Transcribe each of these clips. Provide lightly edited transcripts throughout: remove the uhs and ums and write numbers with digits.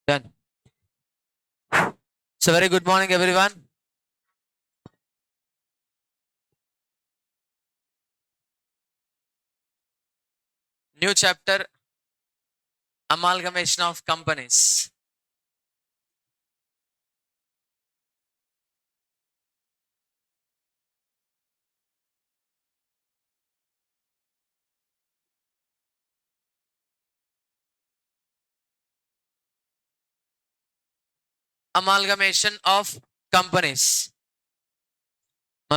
Done. So very good morning, everyone. New chapter, amalgamation of companies. Amalgamation of companies.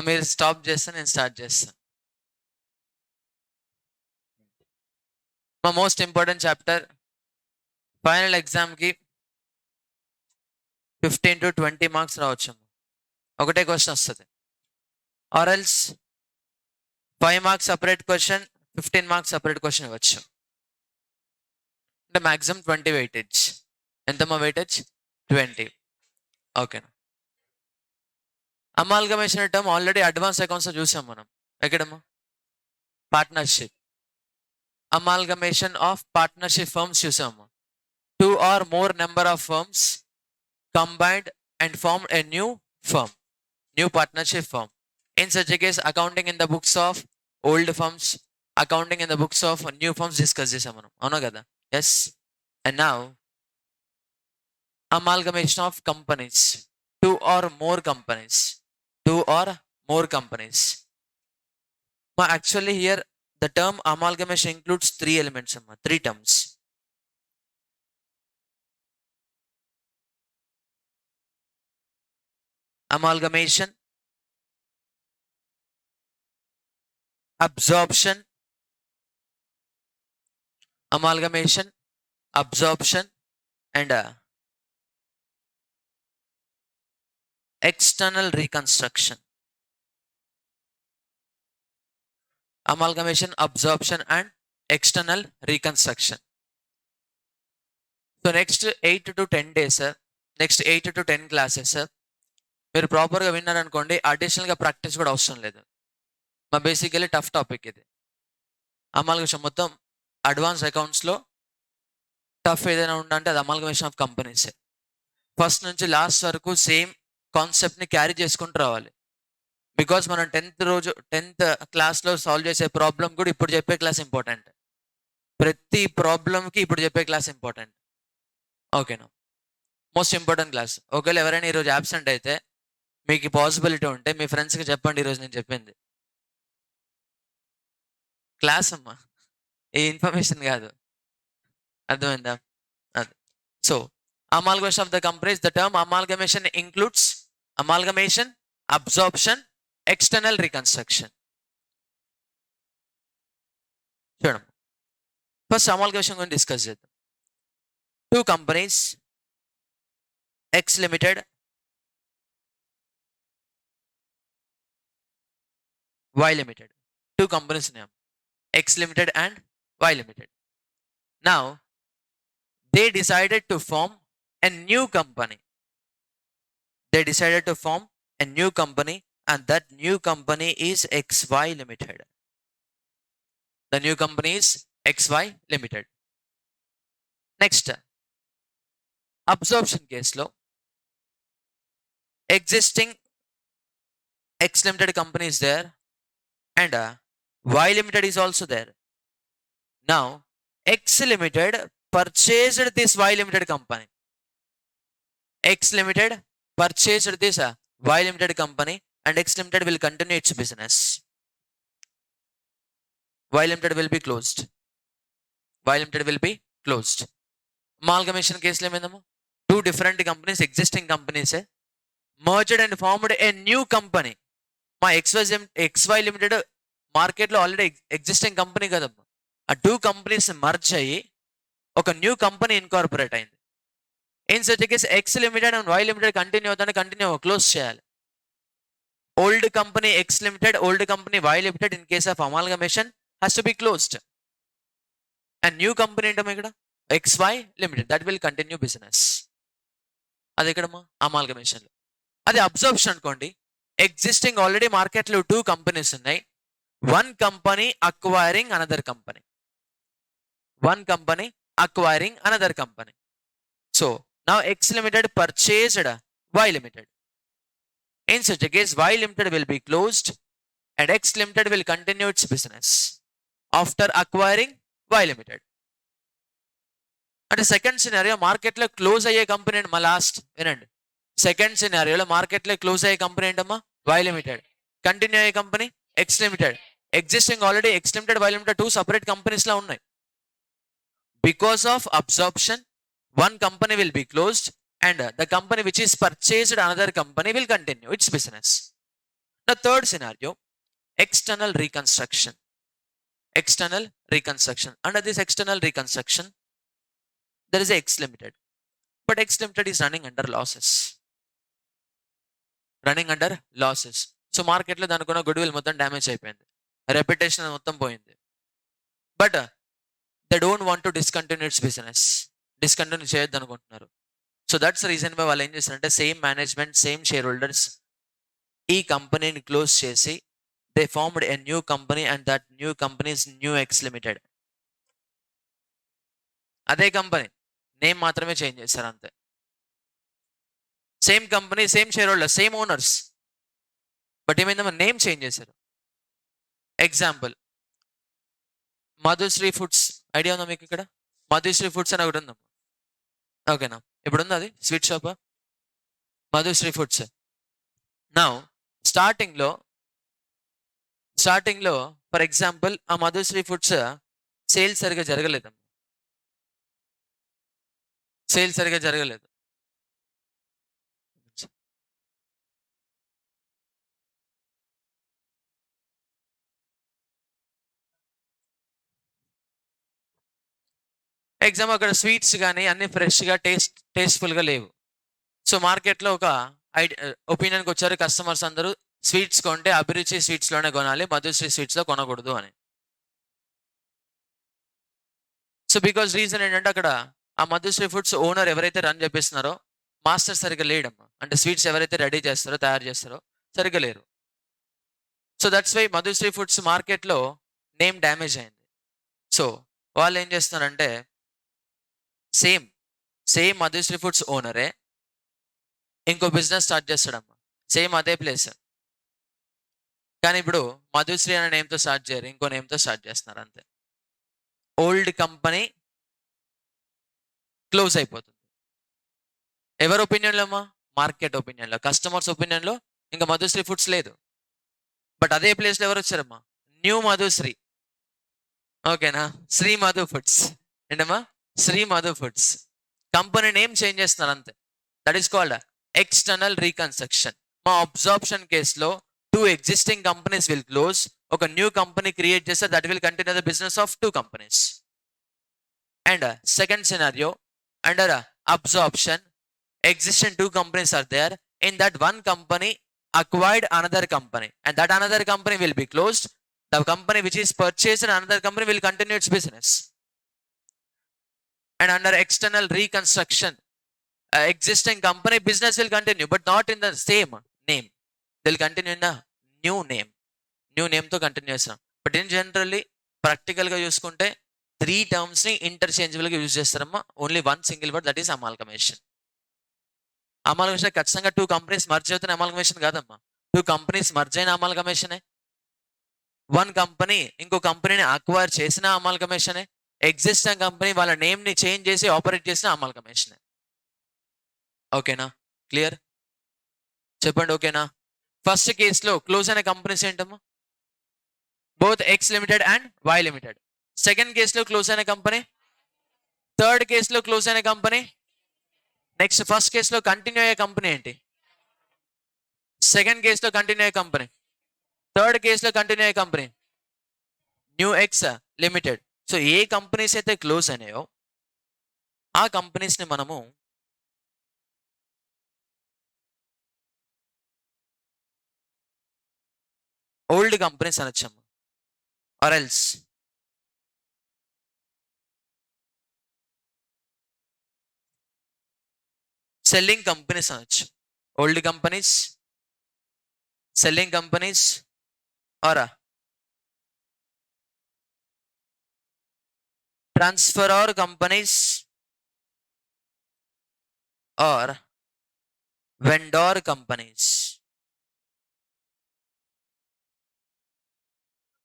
మీరు stop చేస్తాను, నేను start చేస్తాను. మా most important chapter, final ఎగ్జామ్కి 15 to 20 marks రావచ్చు. ఒకటే క్వశ్చన్ వస్తుంది. Or else 5 marks separate question, 15 marks separate question ఇవ్వచ్చు. అంటే మ్యాక్సిమం 20 వెయిటేజ్. ఎంతమ్మా వెయిటేజ్? 20. ఓకేనా. Amalgamation term already advance accounts చూసాం మనం. ఎక్కడమ్మా? Partnership. Amalgamation of partnership firms చూసాము. 2 or more number of firms combined and formed a new firm, new partnership firm. In such a case, accounting in the books of old firms, accounting in the books of new firms discuss చేసాం మనం. అవునా కదా? Yes. And now amalgamation of companies, 2 or more companies, 2 or more companies. Actually here the term amalgamation includes 3 elements, 3 terms. Amalgamation, absorption, amalgamation, absorption, and external reconstruction. Amalgamation, absorption, and external reconstruction. So next 8 to 10 days, next 8 to 10 classes, మీరు ప్రాపర్గా విన్నారనుకోండి, అడిషనల్గా practice కూడా అవసరం లేదు. మా basically tough topic ఇది. Amalgamation మొత్తం advance అకౌంట్స్లో tough ఏదైనా ఉందంటే అది అమాల్గమేషన్ ఆఫ్ కంపెనీసే. ఫస్ట్ నుంచి లాస్ట్ వరకు సేమ్ కాన్సెప్ట్ని క్యారీ చేసుకుంటూ రావాలి. బికాజ్ మనం 10th క్లాస్లో సాల్వ్ చేసే ప్రాబ్లం కూడా ఇప్పుడు చెప్పే క్లాస్ ఇంపార్టెంట్. ప్రతి ప్రాబ్లంకి ఇప్పుడు చెప్పే క్లాస్ ఇంపార్టెంట్. ఓకేనా? Most important class. ఒకవేళ ఎవరైనా ఈరోజు యాబ్సెంట్ అయితే మీకు పాసిబిలిటీ ఉంటే మీ ఫ్రెండ్స్కి చెప్పండి ఈరోజు నేను చెప్పింది. క్లాస్ అమ్మా, ఈ ఇన్ఫర్మేషన్ కాదు. అర్థమైందా? అది. So amalgamation of the companies, the term amalgamation includes amalgamation, absorption, external reconstruction. చూడండి, ఫస్ట్ అమాల్గమేషన్ గురించి డిస్కస్ చేద్దాం. 2 companies, X Limited, Y Limited. 2 companies name, X Limited and Y Limited. Now they decided to form a new company. They decided to form a new company, and that new company is XY Limited. The new company is XY Limited. Next, absorption case lo existing X Limited company is there and Y Limited is also there. Now X Limited purchased this Y Limited company. X Limited purchased this Y Limited company, and X Limited will continue its business. Y Limited will be closed. Y Limited will be closed. Amalgamation case lo emendamo, 2 different companies, existing companies, merged and formed a new company. మా XY Limited మార్కెట్లో already existing company కదమ్మా. ఆ 2 companies merge అయ్యి ఒక new company incorporate అయింది. In such case X Limited and Y Limited continue అవుతానే continue close చేయాలి. Old company X Limited, old company Y Limited in case of amalgamation has to be closed. And new company ఏంటమ్మా ఇక్కడ? XY Limited, that will continue business. అది ఎక్కడమ్మా? అమాల్గమేషన్లో. అది absorption అనుకోండి, existing already మార్కెట్లో 2 companies ఉన్నాయి. one company acquiring another company. One company acquiring another company. So now X Limited purchased Y Limited. In such a case, Y Limited will be closed and X Limited will continue its business after acquiring Y Limited. అంటే second scenario మార్కెట్లో close అయ్యే company అండి. మా last వినండి, second సినారియోలో మార్కెట్లో close అయ్యే company ఏంటమ్మా? Y limited. Continue అయ్యే company X limited. Existing already X limited, Y limited two separate companies లా ఉన్నాయి. Because of absorption one company will be closed and the company which is purchased another company will continue its business. The third scenario, external reconstruction. External reconstruction. Under this external reconstruction, there is a X Limited, but X Limited is running under losses. Running under losses. So market లో దానికున్న good will మొత్తం damage అయిపోయింది, reputation మొత్తం పోయింది. But they don't want to discontinue it's business. Discontinue చేయొద్దు అనుకుంటున్నారు. So that's reason why వాళ్ళు ఏం చేస్తారంటే same management, same share holders ఈ కంపెనీని క్లోజ్ చేసి they formed a new company and that new company is new X limited. అదే company name మాత్రమే చేంజ్ చేస్తారు అంతే. Same company, same share holder, same owners, but ఏమైందమ్మా నేమ్ చేంజ్ చేశారు. Example Madhushree foods. Idea ఉందా మీకు? ఇక్కడ మధుశ్రీ ఫుడ్స్ అని ఒకటి ఉందమ్మా. ఓకేనా? ఇప్పుడు ఉంది అది స్వీట్ షాప్ మధుశ్రీ ఫుడ్స్. నా స్టార్టింగ్లో ఫర్ ఎగ్జాంపుల్ ఆ మధుశ్రీ ఫుడ్స్ సేల్స్ సరిగా జరగలేదమ్మా. సేల్స్ సరిగా జరగలేదు. ఎగ్జామ్ అక్కడ స్వీట్స్ కానీ అన్ని ఫ్రెష్గా టేస్ట్ఫుల్గా లేవు. సో మార్కెట్లో ఒక ఒపీనియన్కి వచ్చారు కస్టమర్స్ అందరూ, స్వీట్స్ కొంటే అభిరుచి స్వీట్స్లోనే కొనాలి, మధుశ్రీ స్వీట్స్లో కొనకూడదు అని. సో బికాజ్ రీజన్ ఏంటంటే అక్కడ ఆ మధుశ్రీ ఫుడ్స్ ఓనర్ ఎవరైతే రన్ చేపిస్తున్నారో మాస్టర్ సరిగ్గా లేడమ్మా. అంటే స్వీట్స్ ఎవరైతే రెడీ చేస్తారో, తయారు చేస్తారో సరిగ్గా లేరు. So that's why Madhushri Foods మార్కెట్లో నేమ్ డ్యామేజ్ అయింది. సో వాళ్ళు ఏం చేస్తున్నారంటే సేమ్ మధుశ్రీ ఫుడ్స్ ఓనరే ఇంకో బిజినెస్ స్టార్ట్ చేస్తాడమ్మా, సేమ్ అదే ప్లేస్. కానీ ఇప్పుడు మధుశ్రీ అనే నేమ్తో స్టార్ట్ చేయరు, ఇంకో నేమ్తో స్టార్ట్ చేస్తున్నారు అంతే. ఓల్డ్ కంపెనీ క్లోజ్ అయిపోతుంది. ఎవరి ఒపీనియన్లో అమ్మా? మార్కెట్ ఒపీనియన్లో, కస్టమర్స్ ఒపీనియన్లో ఇంకా మధుశ్రీ ఫుడ్స్ లేదు. బట్ అదే ప్లేస్లో ఎవరు వచ్చారమ్మా? న్యూ మధుశ్రీ. ఓకేనా? శ్రీ మధు ఫుడ్స్. ఏంటమ్మా? Shri Madhu Foods. Company name change చేస్తున్నారు అంతే. That is called external reconstruction. మా అబ్జార్ప్షన్ కేసులో two existing companies will close, ఒక న్యూ కంపెనీ క్రియేట్ చేస్తే that will continue the business of two companies. And second scenario, under absorption existing two companies are there. In that one company acquired another company and that another company will be closed. The company which is purchased another company will continue its business. And under external reconstruction, existing company business will continue but not in the same name. They will continue in a new name. New name to continue. But in generally practical ga chuskunte three terms ni interchangeable ga use chestaramma. Only one single word, that is amalgamation. Amalgamation ఖచ్చితంగా two companies merge అవుతున్న amalgamation కాదమ్మా. Two companies merge అయిన అమాల్గమేషనే. One company ఇంకో కంపెనీని acquire చేసిన అమాల్గమేషనే. Existing company వాళ్ళ నేమ్ని change చేసి operate చేసిన అమాల్గమేషనే. ఓకేనా? క్లియర్? చెప్పండి ఓకేనా? ఫస్ట్ కేసులో క్లోజ్ అయిన కంపెనీస్ ఏంటమ్మా? Both X limited and Y limited. Second కేసులో క్లోజ్ అయిన కంపెనీ, థర్డ్ కేసులో క్లోజ్ అయిన కంపెనీ, నెక్స్ట్ ఫస్ట్ కేసులో కంటిన్యూ అయ్యే కంపెనీ ఏంటి? సెకండ్ కేసులో కంటిన్యూ అయ్యే కంపెనీ, థర్డ్ కేసులో కంటిన్యూ అయ్యే company new X limited. So ఏ కంపెనీస్ అయితే క్లోజ్ అయినాయో ఆ కంపెనీస్ని మనము ఓల్డ్ కంపెనీస్ అనొచ్చమ్మా. ఆర్ ఎల్స్ సెల్లింగ్ కంపెనీస్ అనొచ్చు. Old companies, selling companies are transferor companies or vendor companies.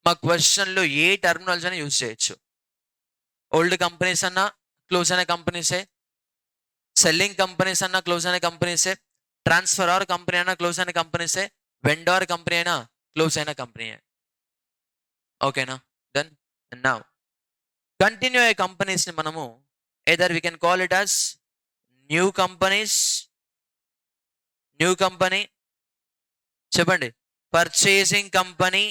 మా క్వశ్చన్లో ఏ టర్మినాలజీ అయినా యూజ్ చేయొచ్చు. ఓల్డ్ కంపెనీస్ అన్నా క్లోజ్ అయిన కంపెనీసే, సెల్లింగ్ కంపెనీస్ అన్నా క్లోజ్ అయిన కంపెనీసే, ట్రాన్స్ఫర్ కంపెనీ అయినా క్లోజ్ అయిన కంపెనీసే, వెండర్ కంపెనీ అయినా క్లోజ్ అయిన కంపెనీయే. ఓకేనా? దెన్ నౌ కంటిన్యూ అయ్యే కంపెనీస్ని మనము either we can call it as new companies, new company, చెప్పండి, purchasing company,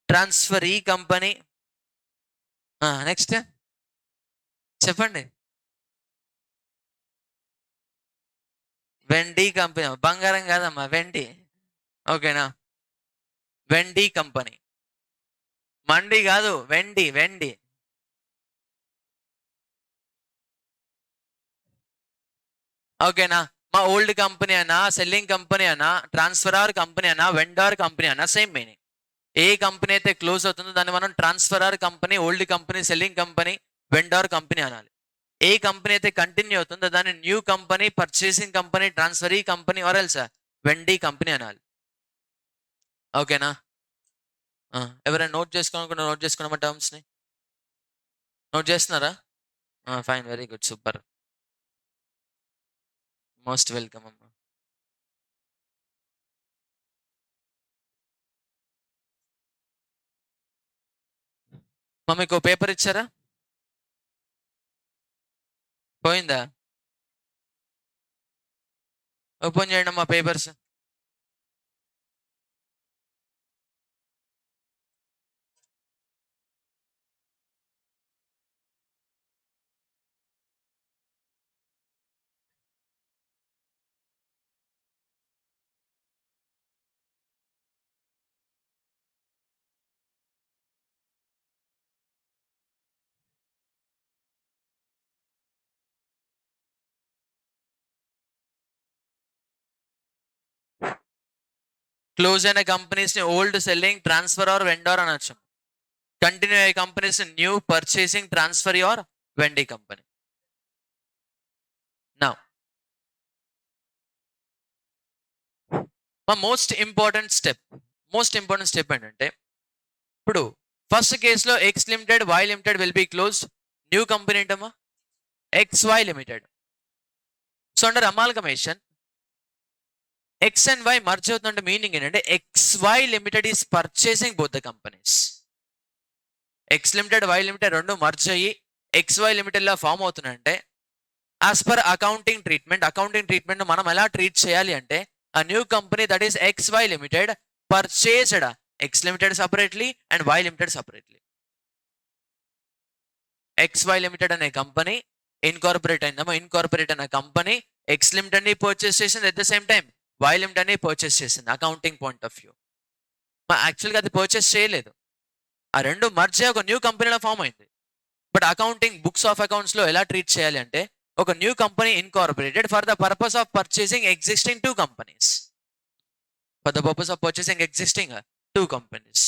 transferee company, next చెప్పండి, వెండి కంపెనీ. బంగారం కాదమ్మా, వెండి. ఓకేనా? వెండి కంపెనీ, మండి కాదు, వెండి, వెండి. ఓకేనా? మా ఓల్డ్ కంపెనీ అన్నా, సెల్లింగ్ కంపెనీ అన్నా, ట్రాన్స్ఫరర్ కంపెనీ అన్నా, వెండర్ కంపెనీ అన్నా సేమ్ మీనింగ్. ఏ కంపెనీ అయితే క్లోజ్ అవుతుందో దాన్ని మనం transferor company, old company, selling company, vendor company అనాలి. ఏ కంపెనీ అయితే కంటిన్యూ అవుతుందో దాన్ని new company, purchasing company, transferee company or else vendee company అనాలి. ఓకేనా? ఎవరైనా నోట్ చేసుకోవాలనుకుంటే నోట్ చేసుకున్నామా టర్మ్స్ని? నోట్ చేస్తున్నారా? Fine, very good, super, most welcome అమ్మా. మీకు పేపర్ ఇచ్చారా? పోయిందా? ఓపెన్ చేయండి అమ్మా పేపర్స్. క్లోజ్ అయిన కంపెనీస్ని old, selling, transfer or vendor అనొచ్చు. కంటిన్యూ అయ్యే companies new, purchasing, transfer or vendee company. నా మా మోస్ట్ ఇంపార్టెంట్ స్టెప్ ఏంటంటే, ఇప్పుడు ఫస్ట్ కేసులో X limited, Y limited will be close. New company ఏంటమ్మా? X Y limited. So under amalgamation X and Y merge అవుతుందంటే meaning ఏంటంటే X Y limited is purchasing both the companies. X limited, Y limited రెండు merge అయ్యి X Y limited లా form అవుతున్నాయంటే as per accounting treatment మనం ఎలా treat చేయాలి అంటే a new company that is XY Limited purchased X Limited separately and Y Limited separately. XY Limited అనే company incorporate అయిందమ్మా. Incorporate అనే కంపెనీ X Limited ని purchase చేసింది, at the same time Y Limited ని purchase చేసింది. Accounting point of view యాక్చువల్గా అది purchase చేయలేదు. ఆ రెండు మర్జ్ అయ్యి ఒక న్యూ కంపెనీలో ఫామ్ అయింది. But accounting books of accounts లో ఎలా ట్రీట్ చేయాలి అంటే ఒక new company incorporated for the purpose of purchasing existing two companies. For the purpose of purchasing existing two companies.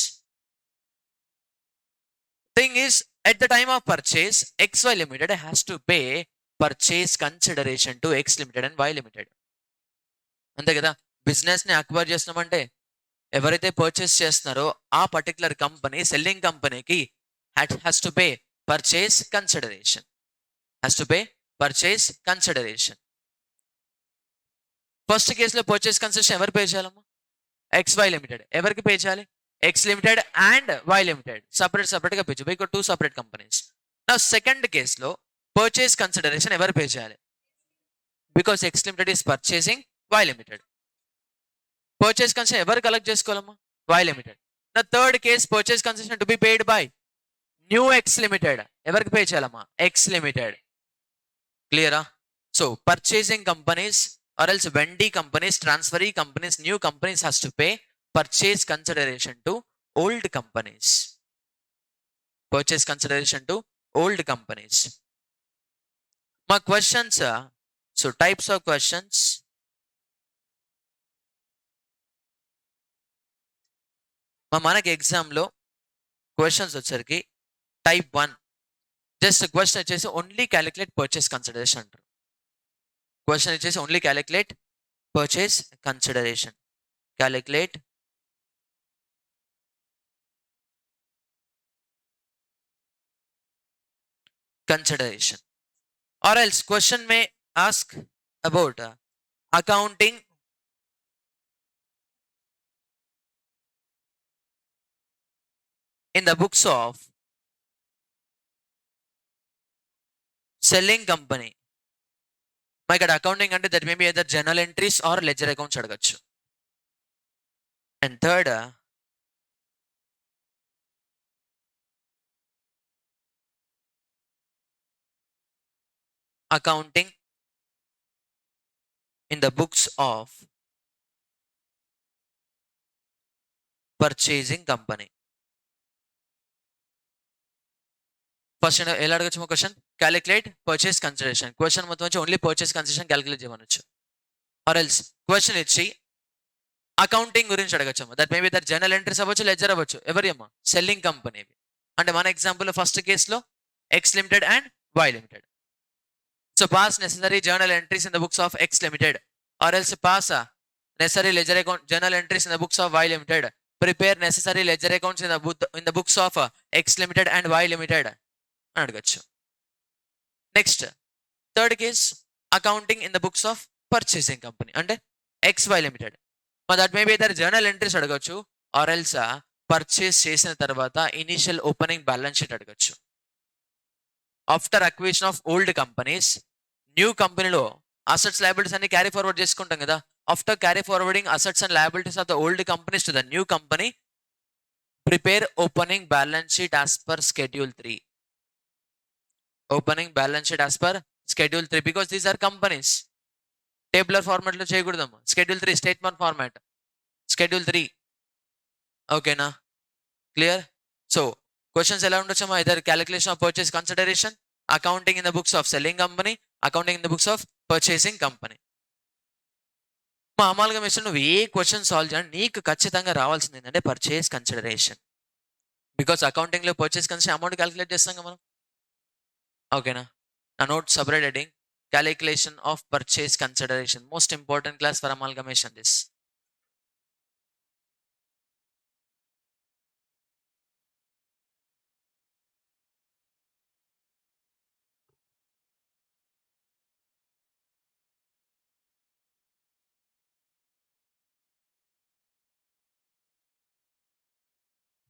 Thing is, at the time of purchase, XY Limited has to pay purchase consideration to X Limited and Y Limited. అంతే కదా? Business ని acquire చేస్తున్నామంటే ఎవరైతే purchase చేస్తున్నారో ఆ particular company selling కంపెనీకి has to pay purchase consideration. First కేసులో purchase consideration ఎవరు పే చేయాలమ్మా? XY limited. ఎవరికి పే చేయాలి? X limited and Y limited separate గా పే చేయాలి. ఇక్కడ టూ సపరేట్ కంపెనీస్. నా సెకండ్ కేసులో పర్చేస్ కన్సిడరేషన్ ఎవరు పే చేయాలి? Because X limited is purchasing Y limited. Purchase consideration ఎవరు కలెక్ట్ చేసుకోవాలమ్మా? Y limited. నా third case purchase consideration to be paid by new X limited. ఎవరికి పే చేయాలమ్మా? X limited. క్లియరా? So purchasing companies or else వెండి companies, transferee companies, new companies has to pay purchase consideration to old companies. My questions are, so types of questions. మనకి ఎగ్జామ్లో questions వచ్చరికి type 1 just question వచ్చేసి only calculate purchase consideration అంటారు. Question వచ్చేసి only calculate purchase consideration. Calculate consideration, or else question may ask about accounting in the books of selling company. మా ఇక్కడ accounting అంటే that may be either journal entries or ledger accounts అడగచ్చు. And third, accounting in the books of purchasing company. First ఎలా అడగచ్చు question? Calculate purchase consideration. Question మొత్తం వచ్చి only purchase consideration calculate చేయమనొచ్చు. Or else question ఇచ్చి accounting గురించి అడగచ్చు. That maybe that journal entries అవ్వచ్చు, లెజర్ అవ్వచ్చు. ఎవరి అమ్మా? Selling company. అంటే మన ఎగ్జాంపుల్ ఫస్ట్ కేసులో X limited and Y limited. So pass necessary journal entries in the books of X limited, or else pass necessary ledger account journal entries in the books of Y Limited. Prepare necessary ledger accounts in the books of X Limited and Y Limited అని అడగచ్చు. Next third case accounting in the books of purchasing company అంటే XY limited. That may be either journal entries అడగచ్చు, or else purchase చేసిన తర్వాత initial opening balance sheet అడగచ్చు. After acquisition of old companies, new కంపెనీలో assets liabilities అన్ని carry forward చేసుకుంటాం కదా. After carry forwarding assets and liabilities of the old companies to the new company, prepare opening balance sheet as per schedule 3. Opening balance sheet as per schedule 3 because these are companies. Tabular format lo cheyakudam. Schedule 3 statement format. Schedule 3. Okay na? Clear? So questions ela undachama, either calculation of purchase consideration, accounting in the books of selling company, accounting in the books of purchasing company. మా amalgamation నువ్వు ఏ question solve చేయాలి నీకు ఖచ్చితంగా రావాల్సింది ఏంటంటే purchase consideration. Because అకౌంటింగ్లో purchase consideration amount calculate చేస్తాం కదా మనం. ఓకేనా? నా note separate heading calculation of purchase consideration. Most important class for amalgamation this.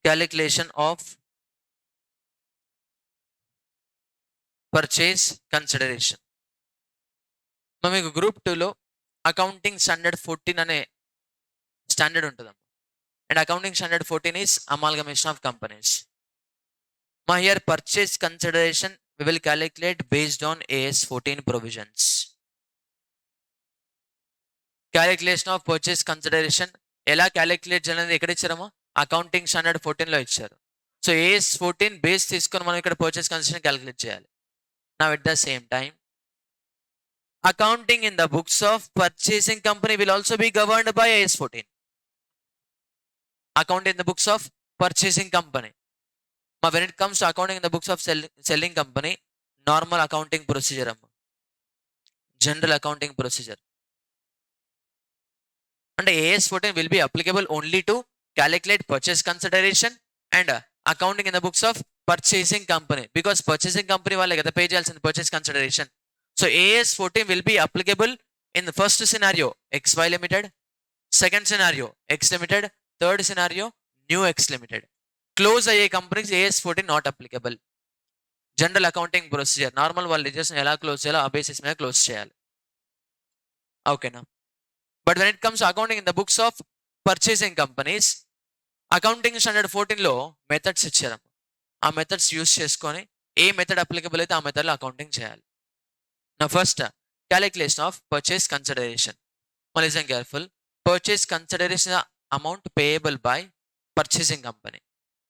Calculation of purchase consideration. మీకు గ్రూప్ 2లో అకౌంటింగ్ స్టాండర్డ్ 14 అనే స్టాండర్డ్ ఉంటుంది. And accounting standard 14 is amalgamation of companies. మా here purchase consideration we will calculate based on AS 14 provisions. Calculation of purchase consideration ఎలా calculate చేయాలనేది ఎక్కడ ఇచ్చారమ్మా? Accounting standard 14లో ఇచ్చారు. So AS 14 base తీసుకొని మనం ఇక్కడ పర్చేస్ కన్సిడరేషన్ క్యాలిక్యులేట్ చేయాలి. Now at the same time accounting in the books of purchasing company will also be governed by AS 14. Accounting in the books of purchasing company. When it comes to accounting in the books of selling company, normal accounting procedure, general accounting procedure. And AS 14 will be applicable only to calculate purchase consideration and accounting in the books of purchasing company, because purchasing company వాళ్ళే కదా pay చేయాల్సిన purchase consideration. So AS 14 will be applicable in the first scenario XY Limited, second scenario X Limited, third scenario New X Limited. Close అయ్యే companies AS 14 not applicable. General accounting procedure normal వాళ్ళ reserves ఎలా close చేయాలో ఆ basis మీద close చేయాలి. ఓకేనా? But when it comes accounting in the books of purchasing companies, accounting standard 14లో methods ఇచ్చారు. ఆ మెథడ్స్ యూస్ చేసుకొని ఏ మెథడ్ అప్లికబుల్ అయితే ఆ మెథడ్లో అకౌంటింగ్ చేయాలి. నా first calculation of purchase consideration. Listen careful. Purchase consideration amount payable by purchasing company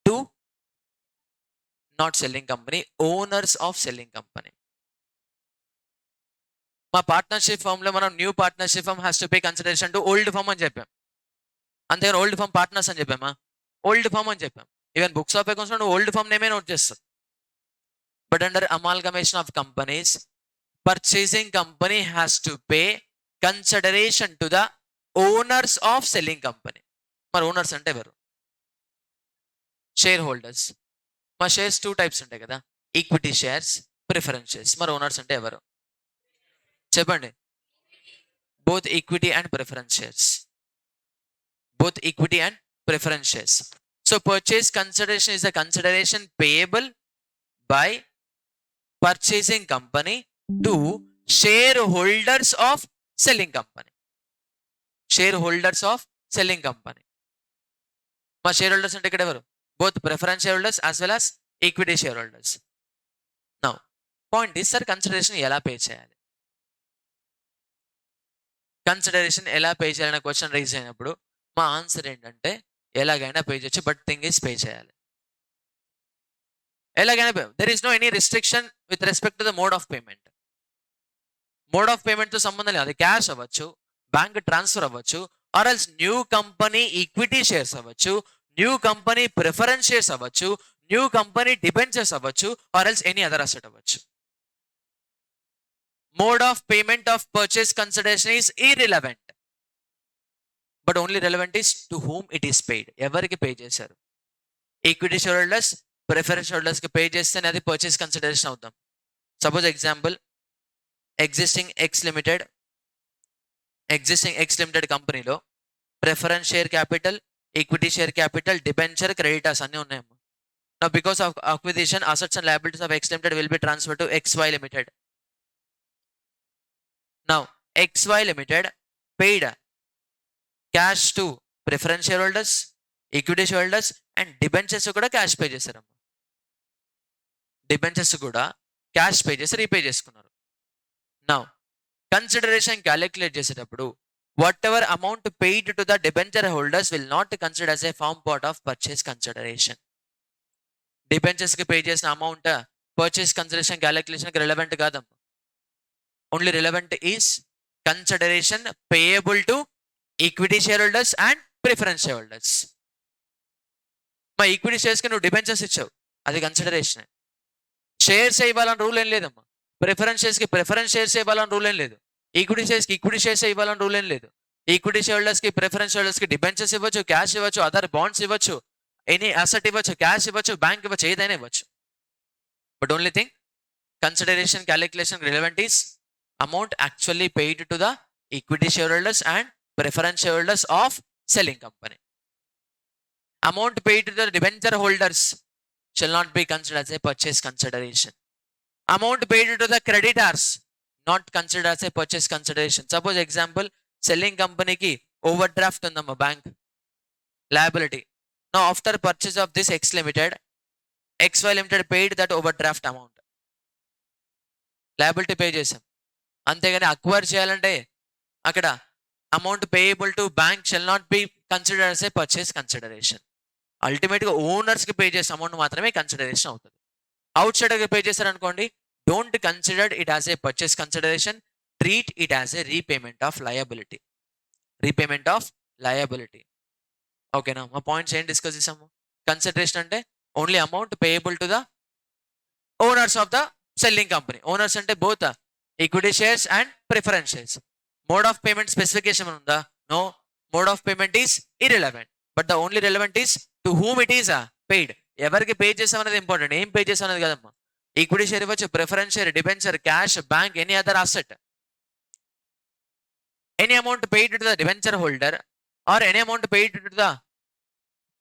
to not selling company, owners of selling company. మా పార్ట్నర్షిప్ ఫామ్ లో మనం new partnership firm has to pay consideration to old firm అని చెప్పాం. అంతేగాని old form partners అని చెప్పామా? Old firm అని చెప్పాం. Even books of accounts లో ఓల్డ్ ఫామ్ నేమే నోట్ చేస్తారు. But under amalgamation of companies, purchasing company has to pay consideration to the owners of selling company. మరి owners అంటే ఎవరు? Share holders. మా shares 2 types ఉంటాయి కదా, ఈక్విటీ షేర్స్, ప్రిఫరెన్స్ షేర్స్. మరి owners అంటే ఎవరు చెప్పండి? Both equity and preference shares. Both equity and preference shares. So purchase consideration is a consideration payable by purchasing company to shareholders of selling company. Shareholders of selling company. మా shareholders అంటే ఇక్కడ ఎవరు? Both preference share holders as well as equity share holders. Now point is, sir consideration ఎలా pay చేయాలి? Consideration ఎలా pay చేయాలనే question raise అయినప్పుడు మా ఆన్సర్ ఏంటంటే ఎలాగైనా పే చేయొచ్చు, బట్ థింగ్ ఈస్ పే చేయాలి. ఎలాగైనా there is no any restriction with respect to the mode of payment. Mode of payment తో సంబంధం లేదు. అది క్యాష్ అవ్వచ్చు, బ్యాంక్ ట్రాన్స్ఫర్ అవ్వచ్చు, or else new company equity shares అవ్వచ్చు, న్యూ కంపెనీ ప్రిఫరెన్స్ షేర్స్ అవ్వచ్చు, న్యూ కంపెనీ డిబెంచర్స్ అవ్వచ్చు, or else any other asset అవ్వచ్చు. Mode of payment of purchase consideration is irrelevant, but only relevant is to whom it is paid. ఎవరికి pay చేశారు? Equity share holders, preference holders కి pay చేస్తేనే అది purchase consideration అవుతాం. Suppose example, existing X limited కంపెనీలో preference share capital, equity share capital, debenture, creditors అన్ని ఉన్నాయమ్మా. Now because of acquisition, assets and liabilities of X Limited will be transferred to XY Limited. Now XY Limited paid cash to preference shareholders, equity shareholders and debentures కూడా cash pay చేశారమ్మా. Debentures కూడా cash pay చేసి repay చేసుకున్నారు. Now consideration calculate చేసేటప్పుడు whatever amount paid to the debenture holders will not consider as a form part of purchase consideration. Debentures కి pay చేసిన amount purchase consideration calculation కి relevant కాదమ్మా. Only relevant is consideration payable to equity share holders and preference share holders. మా equity shares కి నువ్వు debentures ఇచ్చావు, అది consideration. Shares ఇవ్వాలని రూల్ ఏం లేదమ్మా. ప్రిఫరెన్స్ షేర్స్ కి ప్రిఫరెన్స్ షేర్స్ ఇవ్వాలని రూల్ ఏం లేదు. ఈక్విటీ షేర్స్ కి ఈక్విటీ షేర్స్ ఇవ్వాలని రూల్ ఏం లేదు. ఈక్విటీ షేర్ హోల్డర్స్ కి ప్రిఫరెన్స్ షేర్ హోల్డర్స్ కి డిబెంచర్స్ ఇవ్వచ్చు, క్యాష్ ఇవ్వచ్చు, అదర్ బాండ్స్ ఇవ్వచ్చు, ఎనీ అసెట్ ఇవ్వచ్చు, క్యాష్ ఇవ్వచ్చు, బ్యాంక్ ఇవ్వచ్చు, ఏదైనా ఇవ్వచ్చు. But only thing consideration calculation relevant is amount actually paid to the equity share holders and preference share holders of selling company. Amount paid to the debenture holders shall not be considered as a purchase consideration. Amount paid to the creditors not considered as a purchase consideration. Suppose example, selling company ki overdraft undamma bank liability. Now after purchase of this X Limited, XY Limited paid that overdraft amount. Liability pay chesam. అంతేగాని acquire చేయాలంటే అక్కడ amount payable to bank shall not be consider as a purchase consideration. అల్టిమేట్గా ఓనర్స్కి pay చేసే amount మాత్రమే consideration అవుతుంది. Out సైడర్కి pay చేశారనుకోండి, don't consider it as a purchase consideration, treat it as a repayment of liability. Repayment of liability. ఓకేనా? మా points ఏం discuss చేసాము? Consideration అంటే only amount payable to the owners of the selling company. Owners అంటే both equity shares and preference shares. Mode of payment specification ఉందా? No. Mode of payment is irrelevant, but the only relevant is to whom it is paid. ఎవరికి pay చేసామనేది important, ఏం pay చేసామనేది కదమ్మా. Equity share ఇవ్వచ్చు, preference share, debenture, cash, bank, any other asset. Any amount paid to the debenture holder or any amount paid to the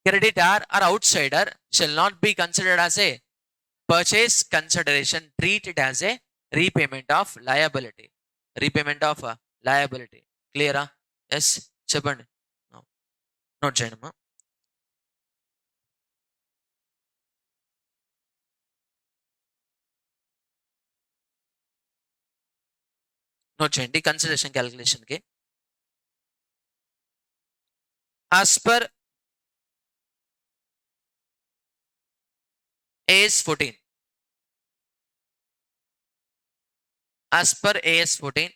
creditor or outsider shall not be considered as a purchase consideration. Treat it as a repayment of liability. Repayment of liability. Clear? Yes, చెప్పండి. Note చేయండి అమ్మా. Note చేయండి consideration క్యాలిక్యులేషన్కి. As per AS 14, as per AS 14,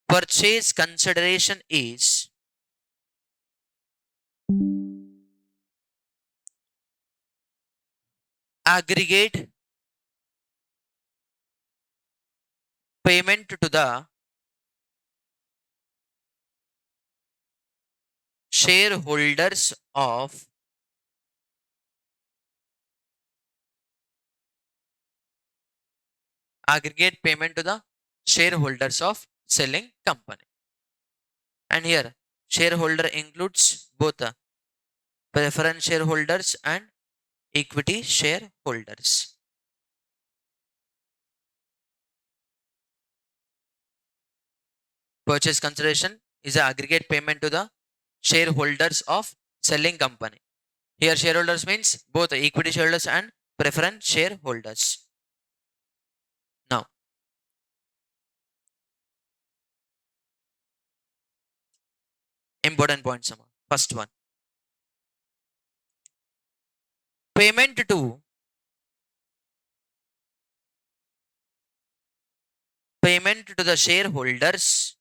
purchase consideration is aggregate payment to the shareholders of aggregate payment to the shareholders of selling company. And here shareholder includes both the preference shareholders and equity shareholders. Purchase consideration is an aggregate payment to the shareholders of selling company. Here shareholders means both the equity shareholders and preference shareholders. Now, important points. First one, payment to the shareholders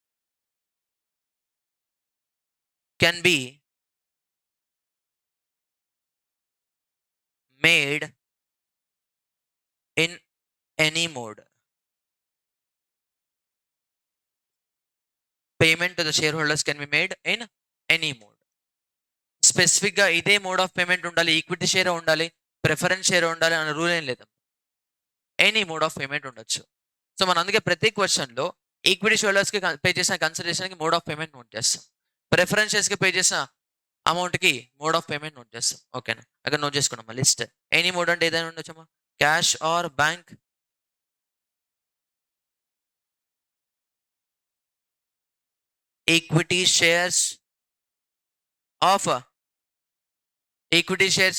can be made in any mode. Payment to the shareholders can be made in any mode. స్పెసిఫిక్గా ఇదే mode of payment ఉండాలి, equity share ఉండాలి, preference share ఉండాలి అనే rule ఏం లేదు. Any mode of payment ఉండొచ్చు. So మనం అందుకే ప్రతి క్వశ్చన్లో ఈక్విటీ షేర్లర్స్కి పే చేసిన కన్సిడరేషన్కి మోడ్ ఆఫ్ పేమెంట్ నోట్ చేస్తాం, ప్రిఫరెన్స్ షేర్స్కి పే చేసిన అమౌంట్కి మోడ్ ఆఫ్ పేమెంట్ నోట్ చేస్తాం. ఓకేనా, అక్కడ నోట్ చేసుకున్నామా లిస్ట్. ఎనీ మోడ్ అంటే ఏదైనా ఉండొచ్చమ్మా, cash or bank, equity shares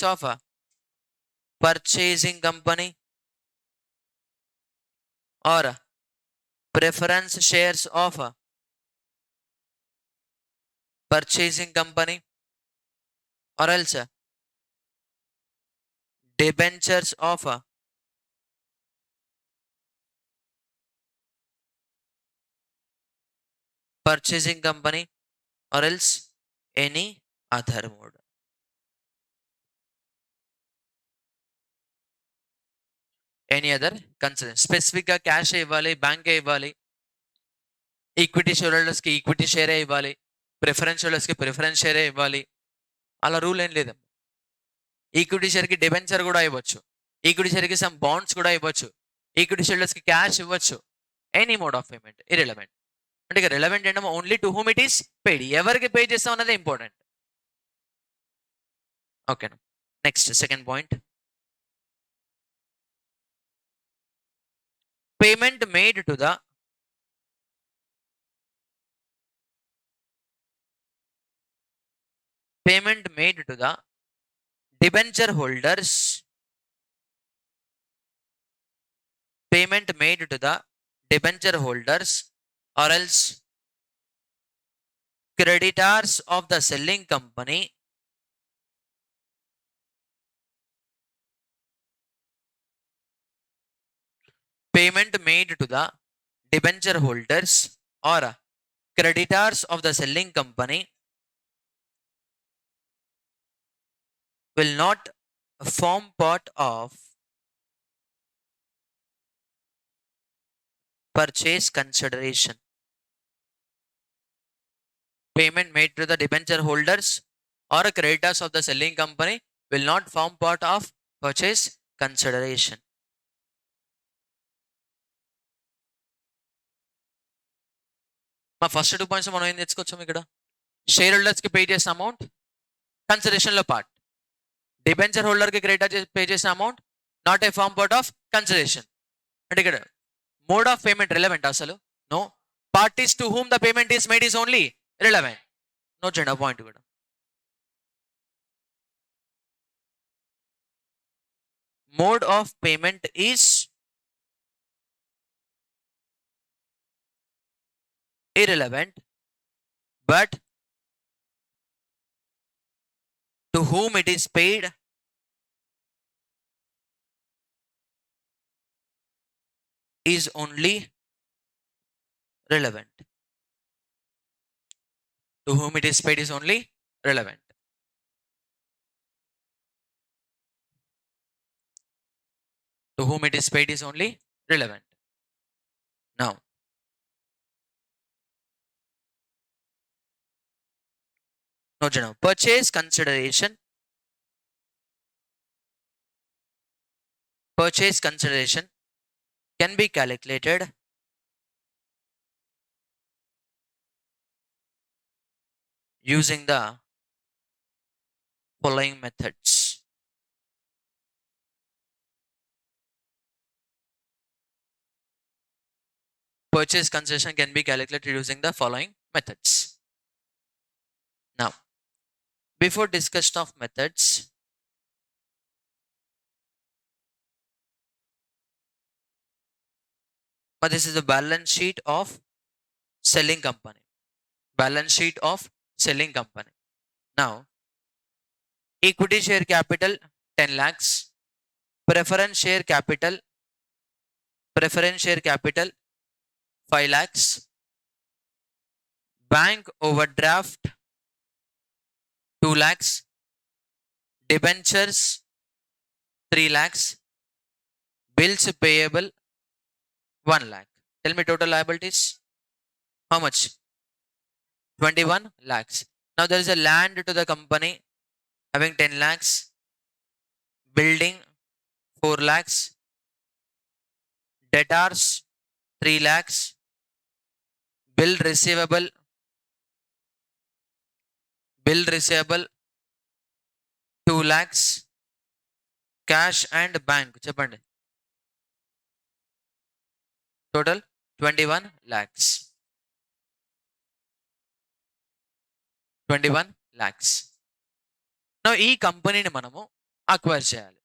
of purchasing company or preference shares of purchasing company or else debentures of purchasing company or else any other mode. Any other consider స్పెసిఫిక్గా cash ఇవ్వాలి, బ్యాంకే ఇవ్వాలి, equity షేర్హోల్డర్స్కి equity షేరే ఇవ్వాలి, preference షేర్హోల్డర్స్కి preference షేరే ఇవ్వాలి, అలా rule ఏం లేదు. Equity షేర్కి debenture కూడా ఇవ్వచ్చు, ఈక్విటీ షేర్కి సమ్ బాండ్స్ కూడా ఇవ్వచ్చు, ఈక్విటీ షేర్హోల్డర్స్కి క్యాష్ ఇవ్వచ్చు. Any mode of payment irrelevant. అంటే ఇక రిలవెంట్ ఏంటో only to whom it is paid, ఎవరికి పే చేస్తాం అన్నది ఇంపార్టెంట్. ఓకేనా, next second point, payment made to the debenture holders, payment made to the debenture holders or else creditors of the selling company payment made to the debenture holders or creditors of the selling company will not form part of purchase consideration. Payment made to the debenture holders or creditors of the selling company will not form part of purchase consideration. మా first 2 points మనం ఏం తెచ్చుకోవచ్చు ఇక్కడ, share హోల్డర్స్కి pay చేసిన amount కన్సిడరేషన్లో part, debenture హోల్డర్కి credit pay చేసిన amount not a form part of consideration. అంటే ఇక్కడ మోడ్ ఆఫ్ పేమెంట్ రిలవెంట్ అసలు no, parties to whom the payment is made is only relevant. Note చేయండి ఆ పాయింట్ కూడా. Mode of payment is irrelevant, but to whom it is paid is only relevant. To whom it is paid is only relevant. To whom it is paid is only relevant. Now, purchase consideration can be calculated using the following methods. Purchase consideration can be calculated using the following methods. Now, before discussion of methods, but this is the balance sheet of selling company. Balance sheet of selling company. Now, equity share capital 10 lakhs, preference share capital 5 lakhs, bank overdraft 2 lakhs, debentures 3 lakhs, bills payable 1 lakh. Tell me total liabilities. How much? 21 lakhs. Now there is a land to the company having 10 lakhs, building 4 lakhs, debtors 3 lakhs, bill receivable 2 lakhs, cash and bank. Cheppandi. Total 21 lakhs. 21 lakhs. Now, ఈ కంపెనీని మనము acquire చేయాలి.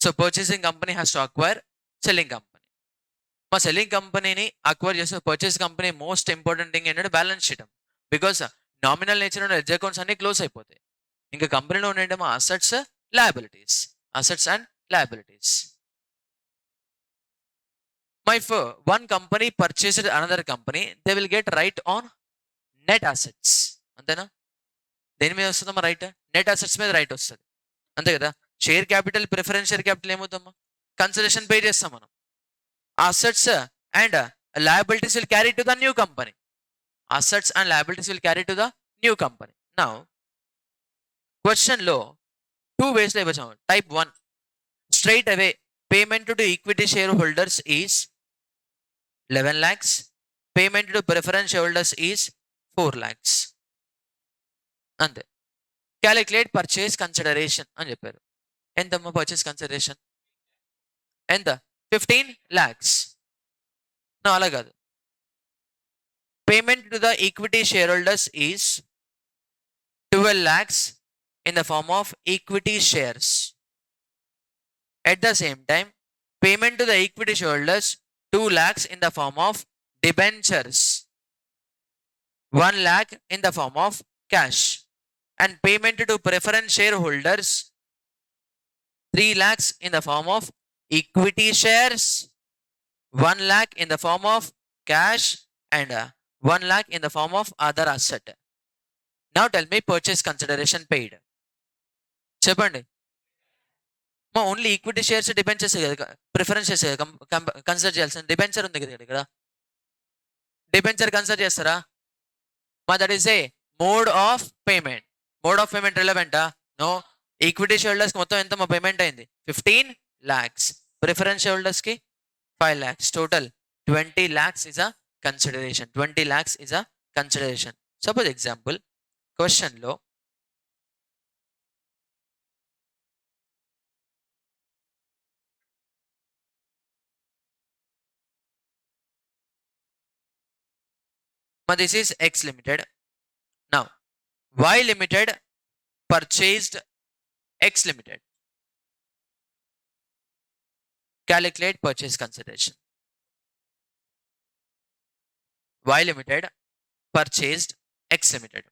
So purchasing company has to acquire selling company. మా selling కంపెనీని acquire చేసే purchase company most important thing ఏంటంటే balance sheet. Because nominal nature ఉన్న ledger accounts అన్ని క్లోజ్ అయిపోతాయి. ఇంకా కంపెనీలో ఉండేమో assets and liabilities. My one company purchased another company, they will get right on net assets. అంతేనా? దేని మీద వస్తుందమ్మా రైట్? నెట్ అసెట్స్ మీద రైట్ వస్తుంది. అంతే కదా? Share capital, preference share capital ఏమవుతామా? కన్సిడరేషన్ పే చేస్తాం మనం. Assets and liabilities will carry to the new company. Assets and liabilities will carry to the new company. Now question లో 2 ways లో ఇవ్వచ్చాము. Type 1, straight away payment to equity shareholders is 11 lakhs. Payment to preference shareholders is 4 lakhs. అంతే. Calculate purchase consideration అని చెప్పారు. ఎంతమ్మా purchase consideration? ఎంత? 15 lakhs. No అలా కాదు. Payment to the equity share holders is 12 lakhs in the form of equity shares. At the same time, payment to the equity shareholders 2 lakhs in the form of debentures, 1 lakh in the form of cash, and payment to preference shareholders 3 lakhs in the form of equity shares, 1 lakh in the form of cash, and 1 lakh in the form of other asset. Now tell me purchase consideration paid. చెప్పండి. మా only equity shares debentures కదా, preference shares consider చేయాల్సిన. Debenture ఉంది కదా ఇక్కడ. Debenture consider చేస్తారా? మా that is a mode of payment. Mode of payment రిలవెంటా? నో. ఈక్విటీ షేర్హోల్డర్స్ కి మొత్తం ఎంత మా పేమెంట్ అయింది? 15 lakhs. ప్రిఫరెన్స్ షేర్హోల్డర్స్ కి 5 lakhs. Total 20 lakhs is a consideration. 20 lakhs is a consideration. Suppose example, question లో this is X Limited. Now, Y Limited purchased X Limited. Calculate purchase consideration. Y Limited purchased X Limited.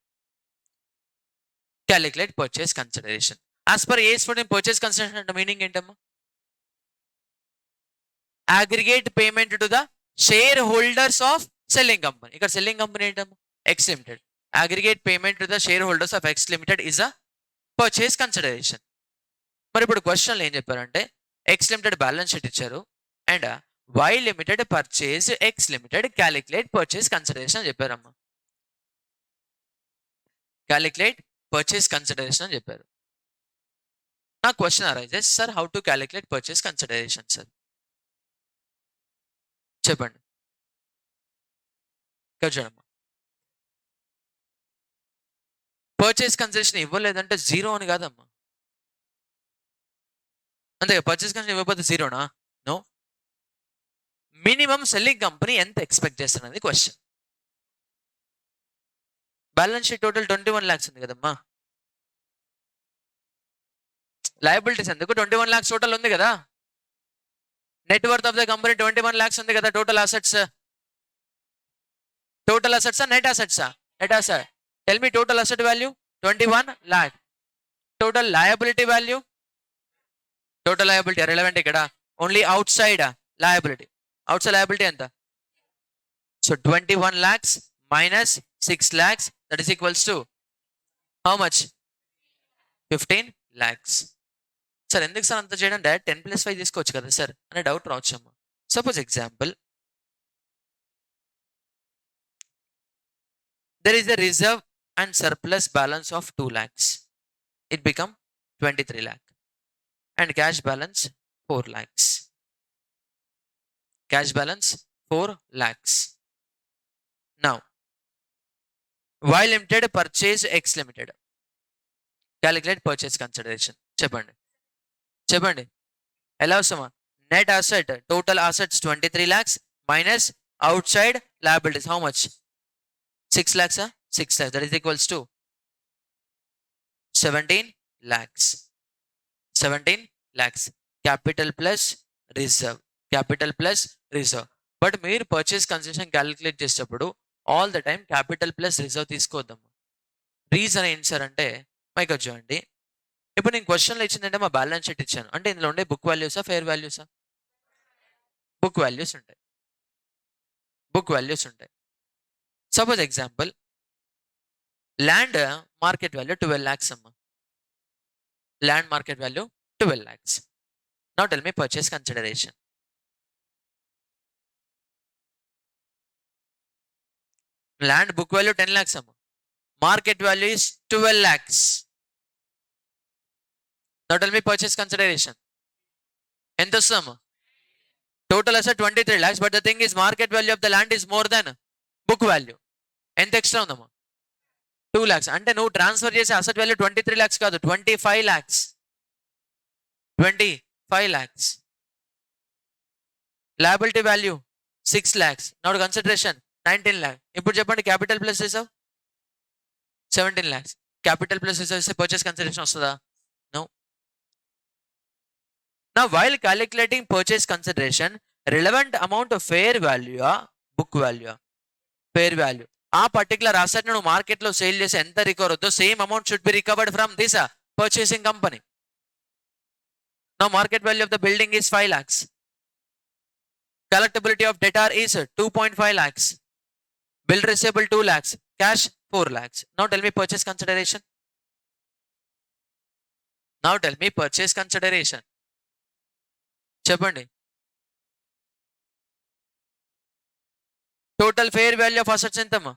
Calculate purchase consideration. As per AS for purchase consideration అంటే meaning ఏంటమ్మా? Aggregate payment to the share holders of selling company. ఇక్కడ selling company ఏంటమ్మా? X limited. Aggregate payment to the share holders of X limited is a purchase consideration. మరి ఇప్పుడు క్వశ్చన్లో ఏం చెప్పారంటే ఎక్స్ లిమిటెడ్ బ్యాలెన్స్ షీట్ ఇచ్చారు and Y limited purchase X limited calculate purchase consideration అని చెప్పారమ్మా. క్యాలిక్యులేట్ పర్చేజ్ కన్సిడరేషన్ అని చెప్పారు. నా question arises, sir how to calculate purchase consideration sir చెప్పండి. ఇక్కడ చూడమ్మా, పర్చేజ్ కన్సిడరేషన్ ఇవ్వలేదంటే జీరో అని కాదమ్మా. అంతే, పర్చేజ్ కన్సిడరేషన్ ఇవ్వకపోతే జీరోనా? నో. మినిమం సెల్లింగ్ కంపెనీ ఎంత ఎక్స్పెక్ట్ చేస్తున్నది question. Balance sheet total 21 lakhs ఉంది కదమ్మా. లయబిలిటీస్ ఎందుకు 21 lakhs టోటల్ ఉంది కదా. Net worth of the company 21 lakhs ఉంది కదా. టోటల్ అసెట్స్, టోటల్ అసెట్సా నెట్ అసెట్సా? Net asset. Tell me total asset value 21 lakh. Total liability value, total liability relevant ఇక్కడ only outside liability. Outside liability ఎంత? So 21 lakhs minus 6 lakhs that is equals to how much? 15 lakhs. Sir ఎందుకు సార్ అంత చేయడం? Direct 10+5 తీసుకోవచ్చు కదా sir అనే doubt రావచ్చమ్మా. Suppose example, there is a reserve and surplus balance of 2 lakhs. It become 23 lakh and cash balance 4 lakhs. Cash balance 4 lakhs. Now, Y limited purchase X limited. Calculate purchase consideration. చెప్పండి చెప్పండి ఎలా వస్తామా? Net asset, total assets 23 lakhs minus outside liabilities how much? 6 lakhs. 6 lakhs that is equals to 17 lakhs. 17 lakhs. Capital plus reserve. Capital plus reserve. But మీరు purchase consideration calculate చేసేటప్పుడు all the time capital plus reserve తీసుకోవద్దాము. Reason ఏంటి sir అంటే, mic చూడండి, ఇప్పుడు నేను క్వశ్చన్లో ఇచ్చిందంటే మా బ్యాలెన్స్ షీట్ ఇచ్చాను అంటే ఇందులో ఉండే బుక్ వాల్యూసా ఫెయిర్ వాల్యూసా? బుక్ వాల్యూస్ ఉంటాయి. బుక్ వాల్యూస్ ఉంటాయి. Suppose example, land market value 12 lakhs అమ్మా. Land market value 12 lakhs. Now tell me purchase consideration. Land book value 10 lakhs అమ్మా. Market value is 12 lakhs. Now tell me purchase consideration ఎంత వస్తుందమ్మా? Total asset 23 lakhs, but the thing is market value of the land is more than book value. ఎంత extra ఉందమ్మా? 2 lakhs. అంటే నువ్వు transfer చేసే asset value 23 lakhs కాదు, 25 lakhs. 25 lakhs. Liability value 6 lakhs. Now consideration 19 lakhs. ఇప్పుడు చెప్పండి, capital plus reserve 17 lakhs. Capital plus reserve ఇస్తే purchase consideration వస్తుందా? నో. నా while calculating purchase consideration, relevant amount fair value book value? Fair value. ఆ particular asset నువ్వు market లో sale చేసి ఎంత రికవర్ అవుతుందో same amount should be recovered from this purchasing company. Now market value of the building is 5 lakhs. Collectibility of debtor is 2.5 lakhs. Bill receivable 2 lakhs. Cash 4 lakhs. Now tell me purchase consideration. Now tell me purchase consideration. చెప్పండి. Total fair value of assets ఎంతమ్మా?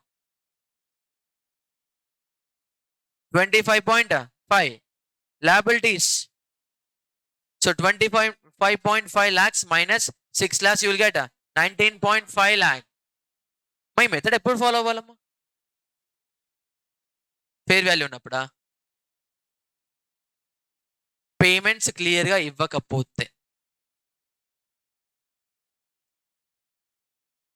25.5. Liabilities. So 25.5 lakhs minus 6 lakhs, you will get 19.5 lakh. My method ఎప్పుడు follow అవ్వాలమ్మా? Fair value ఉన్నప్పుడా? Payments క్లియర్గా ఇవ్వకపోతే,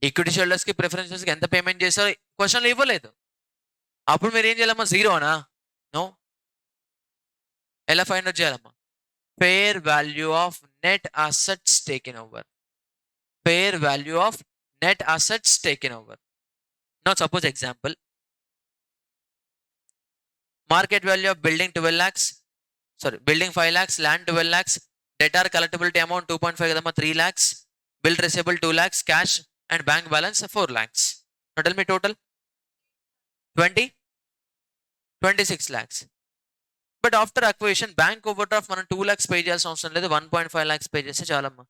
equity షేర్లర్స్కి ప్రిఫరెన్సెస్కి ఎంత payment చేస్తారో క్వశ్చన్లు ఇవ్వలేదు. అప్పుడు మీరు ఏం చేయాలమ్మా? జీరోనా? నో. ఎలా ఫైండ్ అవుట్ చేయాలమ్మా? Fair value of net assets taken over. Fair value of net assets taken over. Now suppose example, market value of building 12 lakhs, sorry building 5 lakhs, land 12 lakhs, debtor collectability amount 2.5 కదమ్మా, 3 lakhs, bill receivable 2 lakhs, cash and bank balance 4 lakhs. Now tell me total 26 lakhs. But after acquisition bank overdraft మనం 2 lakhs pay చేయాల్సిన అవసరం లేదు, 1.5 lakhs pay చేస్తే చాలమ్మా,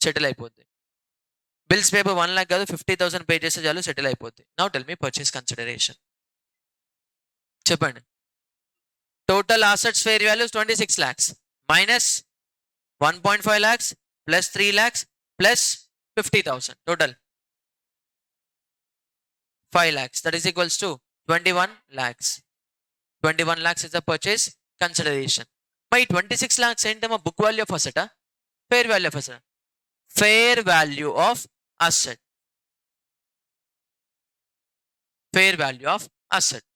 settle అయిపోద్ది. Bills paper 1 lakh కాదు 50,000 pay చేస్తే చాలు, సెటిల్ అయిపోద్ది. Now tell me purchase consideration. చెప్పండి. Total assets fair value 26 lakhs minus 1.5 lakhs plus 3 lakhs plus 50,000 total 5 lakhs, that is equals to 21 lakhs. 21 lakhs is the purchase consideration. My 26 lakhs ఏంటమ్మా, book value of asset, fair value of asset? Fair value of asset. Fair value of asset.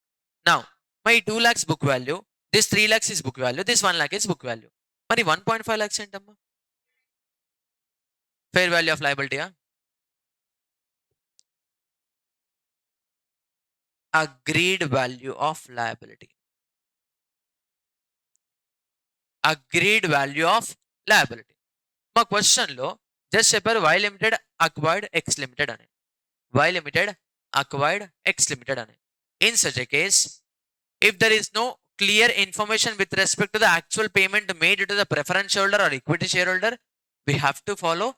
Now my 2 lakhs book value, this 3 lakhs is book value, this 1 lakh is book value. మరి 1.5 lakhs ఏంటమ్మా, fair value of లయబిలిటీయా? Agreed value of liability. Agreed value of liability. మా క్వశ్చన్లో just చెప్పారు Y limited acquired X limited అని, Y limited acquired X limited అని. In such a case, if there is no clear information with respect to the actual payment made to the preference shareholder or equity shareholder, we have to follow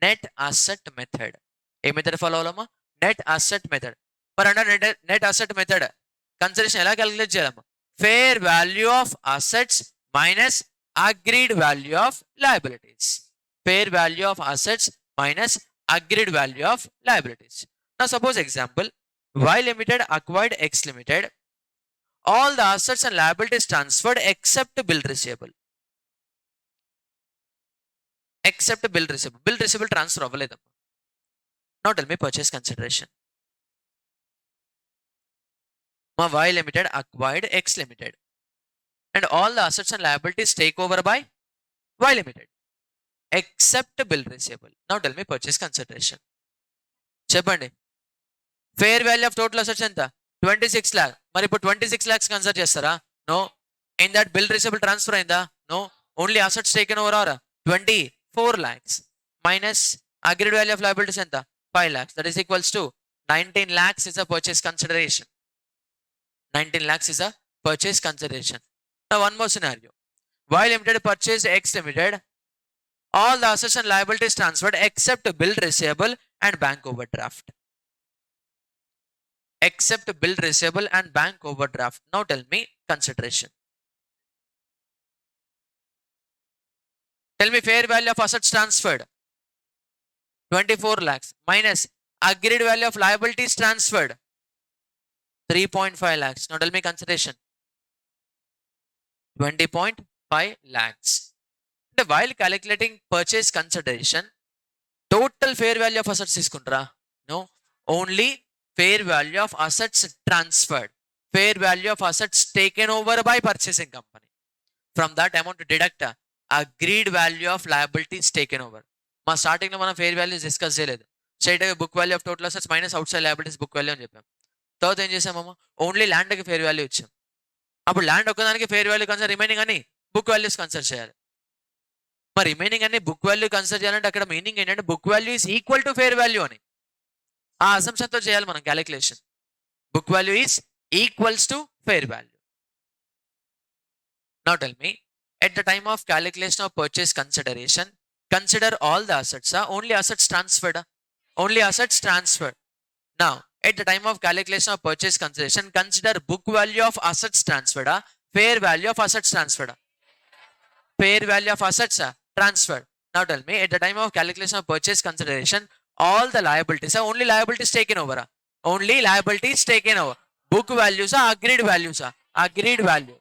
net asset method. ఏ method follow అవ్వాలమ్మా? Net asset method. మరి అంటే net asset method consideration ఎలా calculate చేయాలమ్మా? Fair value of assets minus agreed value of liabilities. Fair value of assets minus agreed value of liabilities. నా suppose example, Y limited acquired X limited, all the assets and liabilities transferred except bill receivable. Except bill receivable. Bill receivable transfer అవ్వలేదమ్మా. Now tell me purchase consideration. మా Y limited acquired X limited and all the assets and liabilities take over by Y limited except bill receivable. Now tell me purchase consideration. చెప్పండి. Fair value of total assets ఎంత? 26 lakh. మరి ఇప్పుడు 26 lakhs consider చేస్తారా? No. In that bill receivable transfer అయిందా? No. Only assets taken over are 24 lakhs minus agreed value of liabilities ఎంత? 5 lakhs. That is equals to 19 lakhs is a purchase consideration. 19 lakhs is a purchase consideration. Now one more scenario. Y limited purchased X limited, all the assets and liabilities transferred except bill receivable and bank overdraft. Except bill receivable and bank overdraft. Now tell me consideration. Tell me fair value of assets transferred 24 lakhs minus agreed value of liabilities transferred 3.5 lakhs. Now tell me consideration. 20.5 lakhs. While calculating purchase consideration, total fair value of assets తీసుకుంటారా? No. Only fair value of assets transferred, fair value of assets taken over by purchasing company. From that amount deduct agreed value of liabilities taken over. మా starting లో మనం fair values discuss చేయలేదు. Straight గా book value of total assets minus out side liabilities book value అని చెప్పాం. తర్వాత ఏం చేసామమ్మా? Only land కి ఫేర్ వాల్యూ ఇచ్చాం. అప్పుడు ల్యాండ్ ఒక్కదానికి ఫేర్ వాల్యూ కన్సిడర్, రిమైనింగ్ అని బుక్ వాల్యూస్ కన్సిడర్ చేయాలి. మరి రిమైనింగ్ అన్ని బుక్ వాల్యూ కన్సిడర్ చేయాలంటే అక్కడ మీనింగ్ ఏంటంటే book value is equal to fair value అని. ఆ అసంప్షన్ తో చేయాలి మనం calculation. Book value is equals to fair value. Now tell me, at the time of calculation of purchase consideration, consider all the assets. Only assets transferred. Only assets transferred. Now, at the time of calculation of purchase consideration, consider book value of assets transferred, fair value of assets transferred. Fair value of assets transferred. Now tell me, at the time of calculation of purchase consideration, all the liabilities are only liabilities taken over. Only liabilities taken over. Book values are agreed values. Agreed value.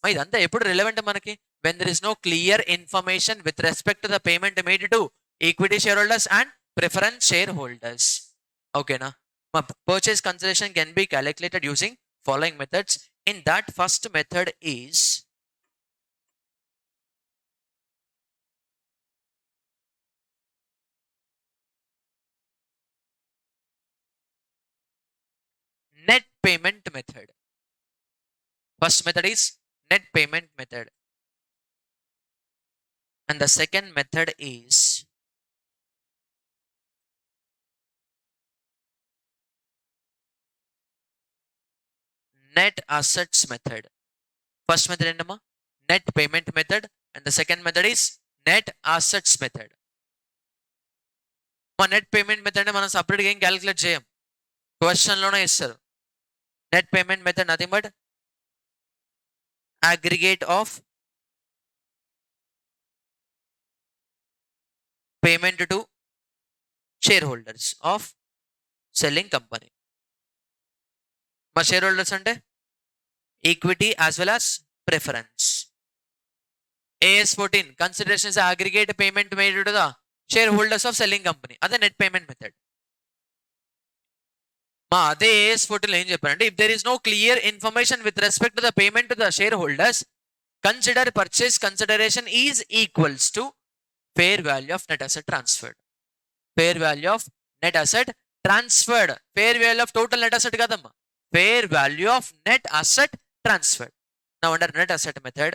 ఇదంతా ఎప్పుడు relevant మనకి? when there is no clear information with respect to the payment made to equity shareholders and preference shareholders. Okay na? Purchase consideration can be calculated using following methods. In that, first method is net payment method. First method is net payment method. And the second method is net assets method. First method ఏంటమ్మా? Net payment method. And the second method is net assets method. మా net payment method మనం సపరేట్గా ఏం calculate చేయం, క్వశ్చన్లోనే ఇస్తారు. Net payment method nothing but aggregate of payment to shareholders of selling company. మా shareholders అంటే equity as well as preference. AS14 consideration is aggregate payment made to the share holders of selling company. అదే net payment method. మా అదే AS14 ఏం చెప్పారంటే, if there is no clear information with respect to the payment to the share holders, consider purchase consideration is equals to fair value of net asset transferred. Fair value of net asset transferred. Fair value of total net asset kadamma. Fair value of net asset transferred. Now under net asset method,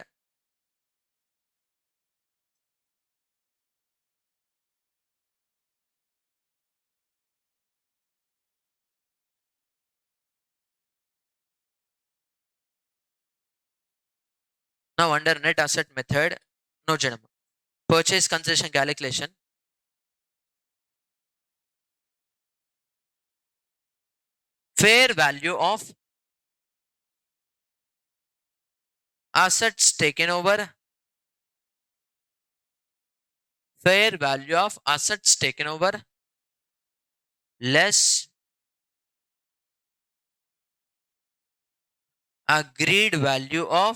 now under net asset method, no janama. Purchase consideration calculation. Fair value of assets taken over. Fair value of assets taken over less agreed value of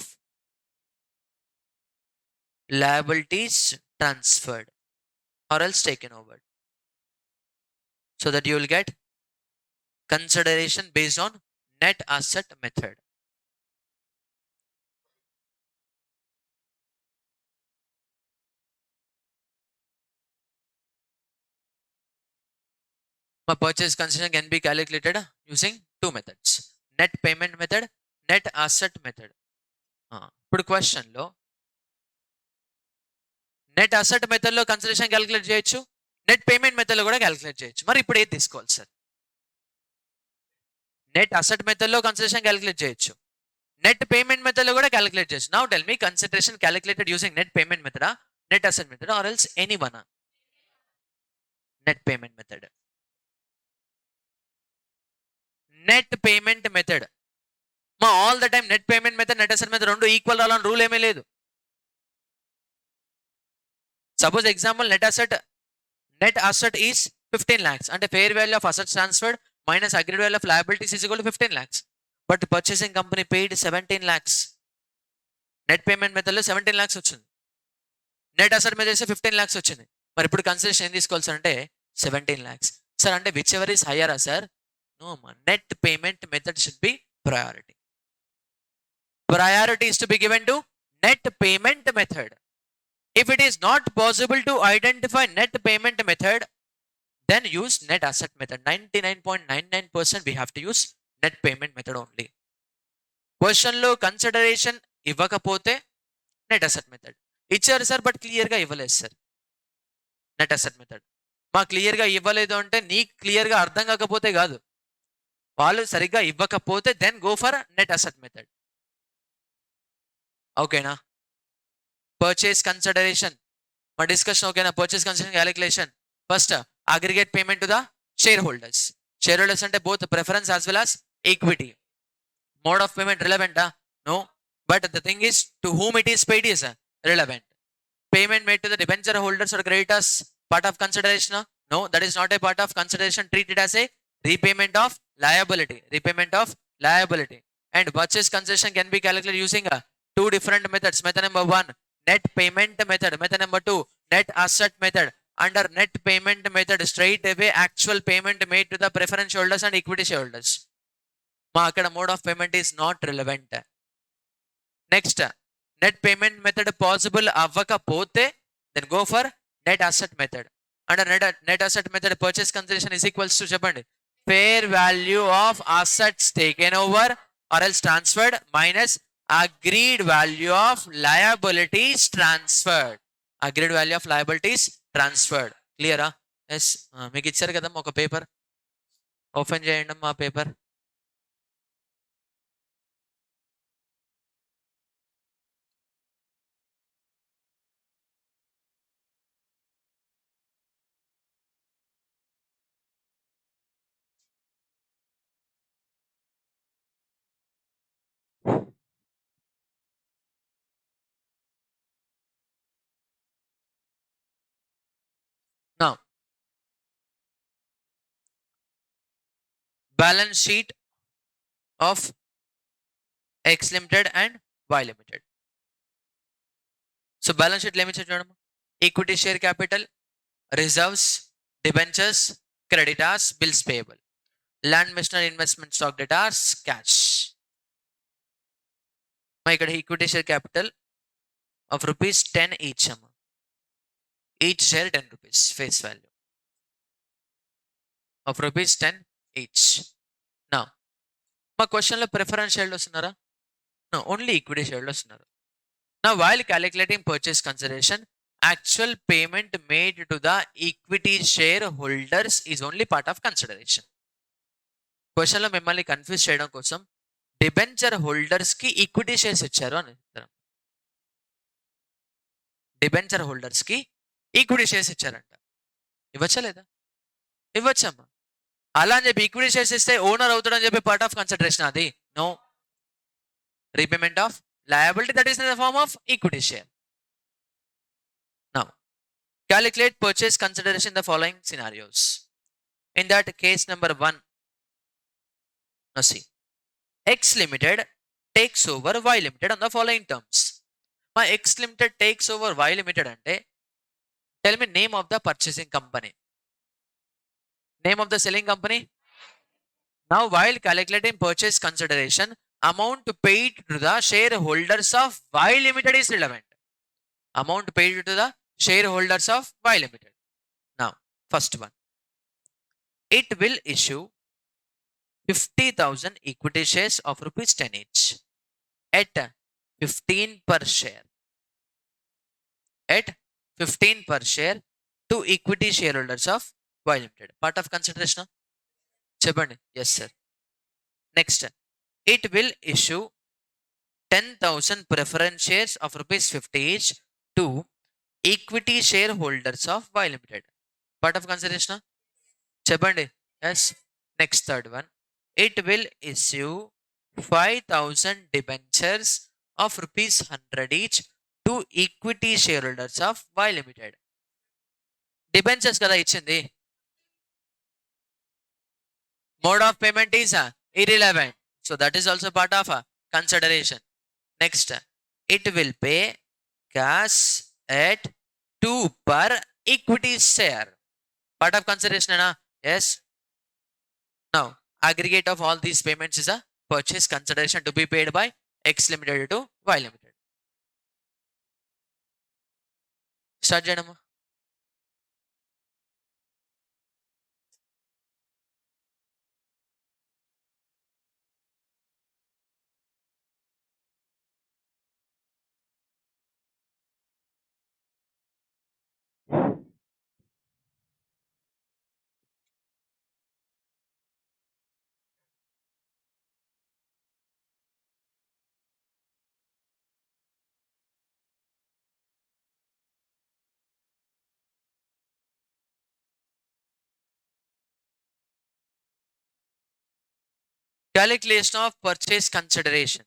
liabilities transferred or else taken over, so that you will get consideration based on net asset method. My purchase consideration can be calculated using two methods: net payment method, net asset method. ఇప్పుడు question లో net asset method లో consideration calculate చేయొచ్చు, net payment method లో కూడా calculate చేయొచ్చు. మరి ఇప్పుడు ఏది తీసుకోవాలి సార్? నెట్ అసెట్ మెథడ్ లో కన్సిడరేషన్ క్యాలిక్యులేట్ చేయొచ్చు, నెట్ పేమెంట్ మెథడ్ లో కూడా క్యాలిక్యులేట్ చేయొచ్చు. Now tell me, consideration calculated using net payment method, net asset method, or else any one? Net payment method. Net payment method మా all the time net payment method, net asset method రెండు equal రావాలని rule ఏమీ లేదు. Suppose example, net asset is 15 lakhs అంటే fair value of assets transferred minus agreed value of liabilities is equal to 15 lakhs. But purchasing company paid 17 lakhs. Net payment method లో 17 lakhs వచ్చింది, net asset method చేస్తే 15 lakhs వచ్చింది. మరి ఇప్పుడు consideration ఏం తీసుకోవాలి sir అంటే 17 lakhs. సార్ అంటే విచ్ ఎవర్ ఈస్ హయ్యరా సార్? నో మా, net payment method should be priority. Priority is to be given to net payment method. If it is not possible to identify net payment method, then use net asset method. 99.99% we have to use net payment method only. Question లో consideration ఇవ్వకపోతే net asset method ఇచ్చారు sir, but clear గా ఇవ్వలేదు sir. Net asset method మా clear గా ఇవ్వలేదు అంటే నీకు క్లియర్ గా అర్థం కాకపోతే కాదు, వాళ్ళు సరిగ్గా ఇవ్వకపోతే then go for net asset method. ఓకేనా? పర్చేస్ కన్సిడరేషన్ మా డిస్కషన్ ఓకేనా? Purchase consideration calculation. First aggregate payment to the share holders. Shareholders అంటే both preference as well as equity. Mode of payment రిలవెంటా? No, but the thing is to whom it is paid is relevant. Payment made to the debenture holders or creditors part of consideration? No, that is not a part of consideration, treated as a repayment of liability. Repayment of liability. And purchase consideration can be calculated using two different methods. Method number one, net payment method. Method number two, net asset method. Under net payment method, straight away actual payment made to the preference holders and equity shareholders. మా అక్కడ mode of payment is not relevant. Next, net payment method possible అవ్వకపోతే then go for net asset method. Under net asset method, purchase consideration is equals to చెప్పండి, fair value of assets taken over or else transferred minus agreed value of liabilities transferred. Agreed value of liabilities transferred. క్లియరా? Yes. మీకు ఇచ్చారు కదమ్మా ఒక paper, open చేయండి మా paper. Balance sheet of X limited and Y limited. So balance షీట్లో ఏమి ఇచ్చారు చూడమ్మా, equity share capital, reserves, debentures, creditors, bills payable, land machinery investment stock debtors, cash. ఇక్కడ equity share capital of rupees 10 each అమ్మా, each share 10 rupees face value of rupees 10 each. నా మా క్వశ్చన్లో preference షేర్లు వస్తున్నారా? ఓన్లీ ఈక్విటీ షేర్లు వస్తున్నారు. Now, while calculating purchase consideration, actual payment made to the equity shareholders is only part of consideration. క్వశ్చన్లో మిమ్మల్ని కన్ఫ్యూజ్ చేయడం కోసం డిబెంచర్ హోల్డర్స్ కి ఈక్విటీ షేర్స్ ఇచ్చారు అని చెప్తారు. డిబెంచర్ హోల్డర్స్ కి ఈక్విటీ షేర్స్ ఇచ్చారంట. ఇవ్వచ్చా లేదా? ఇవ్వచ్చమ్మా. అలా అని చెప్పి ఈక్విటీ షేర్స్ ఇస్తే ఓనర్ అవుతాడని చెప్పి పార్ట్ ఆఫ్ కన్సిడరేషన్ అది. No. Repayment of liability, that is in the form of equity share. Now, calculate purchase consideration in the following scenarios. In that case number 1, now see, X Limited takes over Y Limited on the following terms. My X Limited takes over Y Limited ante, tell me name of the purchasing company. Name of the selling company. Now, while calculating purchase consideration, amount paid to the shareholders of Y Limited is relevant. Amount paid to the shareholders of Y Limited. Now, first one. It will issue 50,000 equity shares of rupees 10 each at 15 per share. At 15 per share to equity shareholders of Y Limited. Part of consideration? Chepandi. Yes, sir. Next. It will issue 10,000 preference shares of rupees 50 each to equity shareholders of Y Limited. Part of consideration? Chepandi. Yes. Next, third one. It will issue 5,000 debentures of rupees 100 each to equity shareholders of Y Limited. Debentures kada ichindi. Mode of payment is irrelevant. So that is also part of consideration. Next, it will pay cash at 2 per equity share. Part of consideration, na? Yes. Now, aggregate of all these payments is a purchase consideration to be paid by X Limited to Y Limited. Start cheyadama. Calculation of purchase consideration.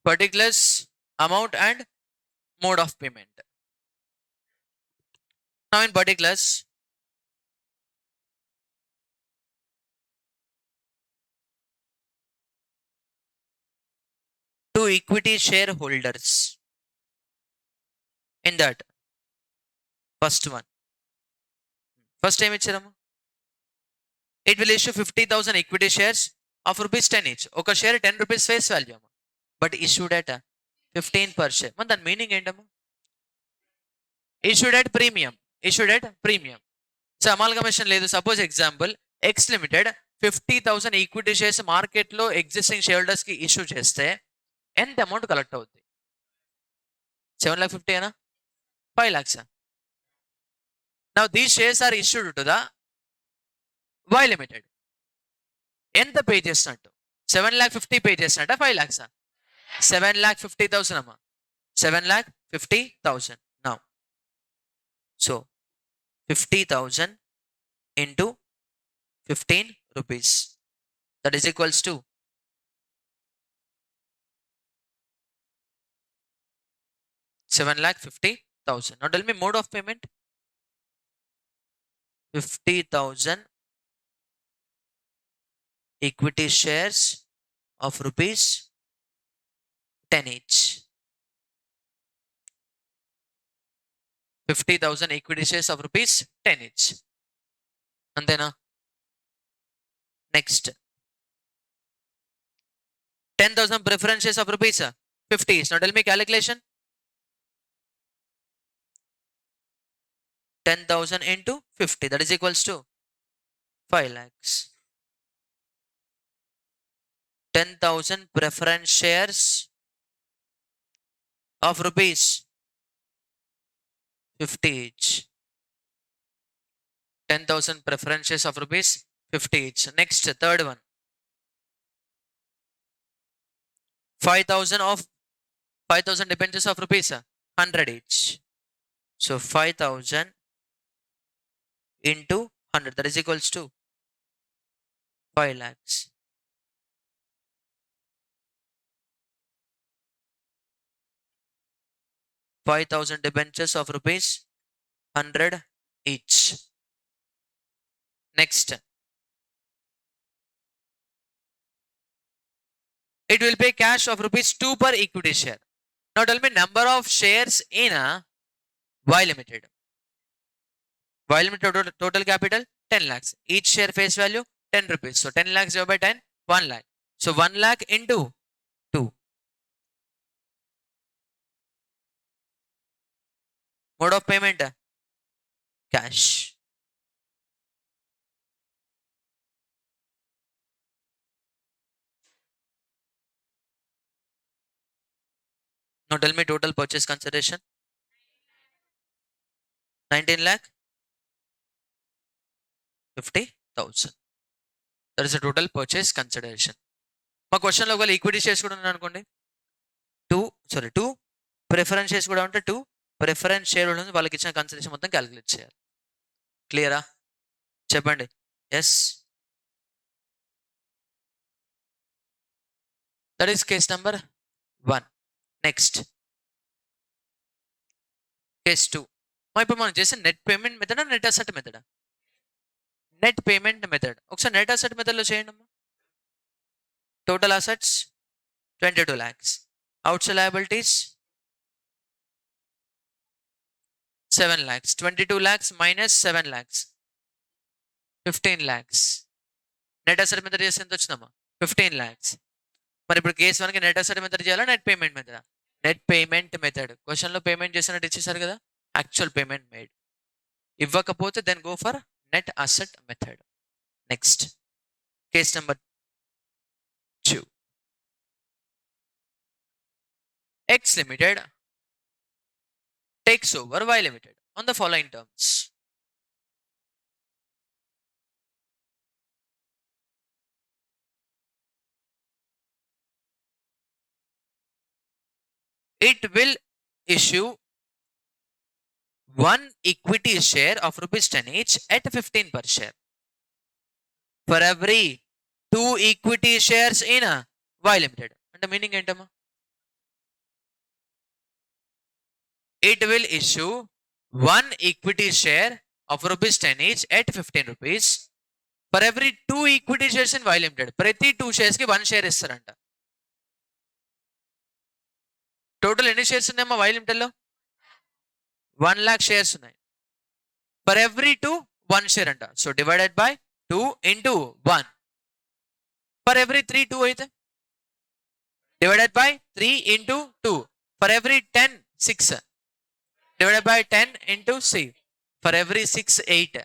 Particulars, amount and mode of payment. Now in particulars, to equity shareholders. In that, first one. First time ichcharam. It will issue 50,000 equity shares of rupees 10 each. Oka share 10 rupees face value. But issued at 15 per share. Man, that meaning endama. Issued at premium. Issued at premium. So amalgamation ledu. Suppose example, X Limited 50,000 equity shares market lo existing shareholders ki issue cheste ఎంత amount collect అవుద్ది? 7,50,000 అయినా 5 lakhs. Now these shares are issued to the Y Limited. ఎంత pay చేసినట్టు? 7,50,000 pay చేసినట్ట 5 lakhs? 7,50,000 అమ్మా. 7,50,000. Now, so 50,000 into 15 rupees, that is equals to 7,50,000. Now tell me mode of payment. 50,000 equity shares of rupees 10 each. 50,000 equity shares of rupees 10 each. Antena? Next. 10,000 preference shares of rupees 50 each. Now tell me calculation. 10,000 into 50, that is equals to 5 lakhs. 10,000 preference shares of rupees 50 each. 10,000 preference shares of rupees 50 each. Next, third one. 5,000 debentures of rupees 100 each. So 5,000 into 100, that is equals to 5 lakhs. 5,000 debentures of rupees 100 each. Next, it will pay cash of rupees 2 per equity share. Now tell me number of shares in Y Limited. Y Limited total capital 10 lakhs. Each share face value 10 rupees. So 10 lakhs divided by 10, 1 lakh. So 1 lakh into 2. Mode of payment cash. Now tell me total purchase consideration. 19 lakh 50,000. That is the total purchase consideration. మా క్వశ్చన్లో ఒకవేళ equity shares కూడా ఉన్నాయి అనుకోండి, two preference shares కూడా ఉంటే 2 preference share ఉంటుంది, వాళ్ళకి ఇచ్చిన కన్సిడరేషన్ మొత్తం క్యాలిక్యులేట్ చేయాలి. క్లియరా? చెప్పండి. Yes, that is case number 1. Next case 2. ఇప్పుడు మనం చేసే నెట్ పేమెంట్ మెథడా, నెట్ అసెట్ మెథడా? Net payment method. ఒకసారి నెట్ అసెట్ మెథడ్లో చేయండి అమ్మా. Total assets 22 lakhs. Outside liabilities 7 lakhs. 22 lakhs minus 7 lakhs 15 lakhs. Net asset method చేస్తే ఎంత వచ్చిందమ్మా? 15 lakhs. మరి ఇప్పుడు కేసు 1కి నెట్ అసెట్ మెథడ్ చేయాలా, net payment method? Net payment method. క్వశ్చన్లో పేమెంట్ చేసినట్టు ఇచ్చేసారు కదా, యాక్చువల్ పేమెంట్ మేడ్. ఇవ్వకపోతే then go for net asset method. Next case number 2. X Limited takes over Y Limited on the following terms. It will issue 1 equity share of rupees 10 each at 15 per share for every 2 equity shares in Y Limited. అంటే meaning ఏంటమ్మా? It will issue 1 equity share of rupees 10 each at 15 rupees for every 2 equity shares in Y Limited. ప్రతి 2 shares కి 1 share ఇస్తారంట. Total ఎన్ని shares ఉన్నాయమ్మా Y Limited లో? 1 lakh shares ఉన్నాయి. For every 2 1 share అంట. So divided by 2 into 1. For every 3 2 అయితే divided by 3 into 2. For every 10 6 divided by 10 into 6. For every 6 8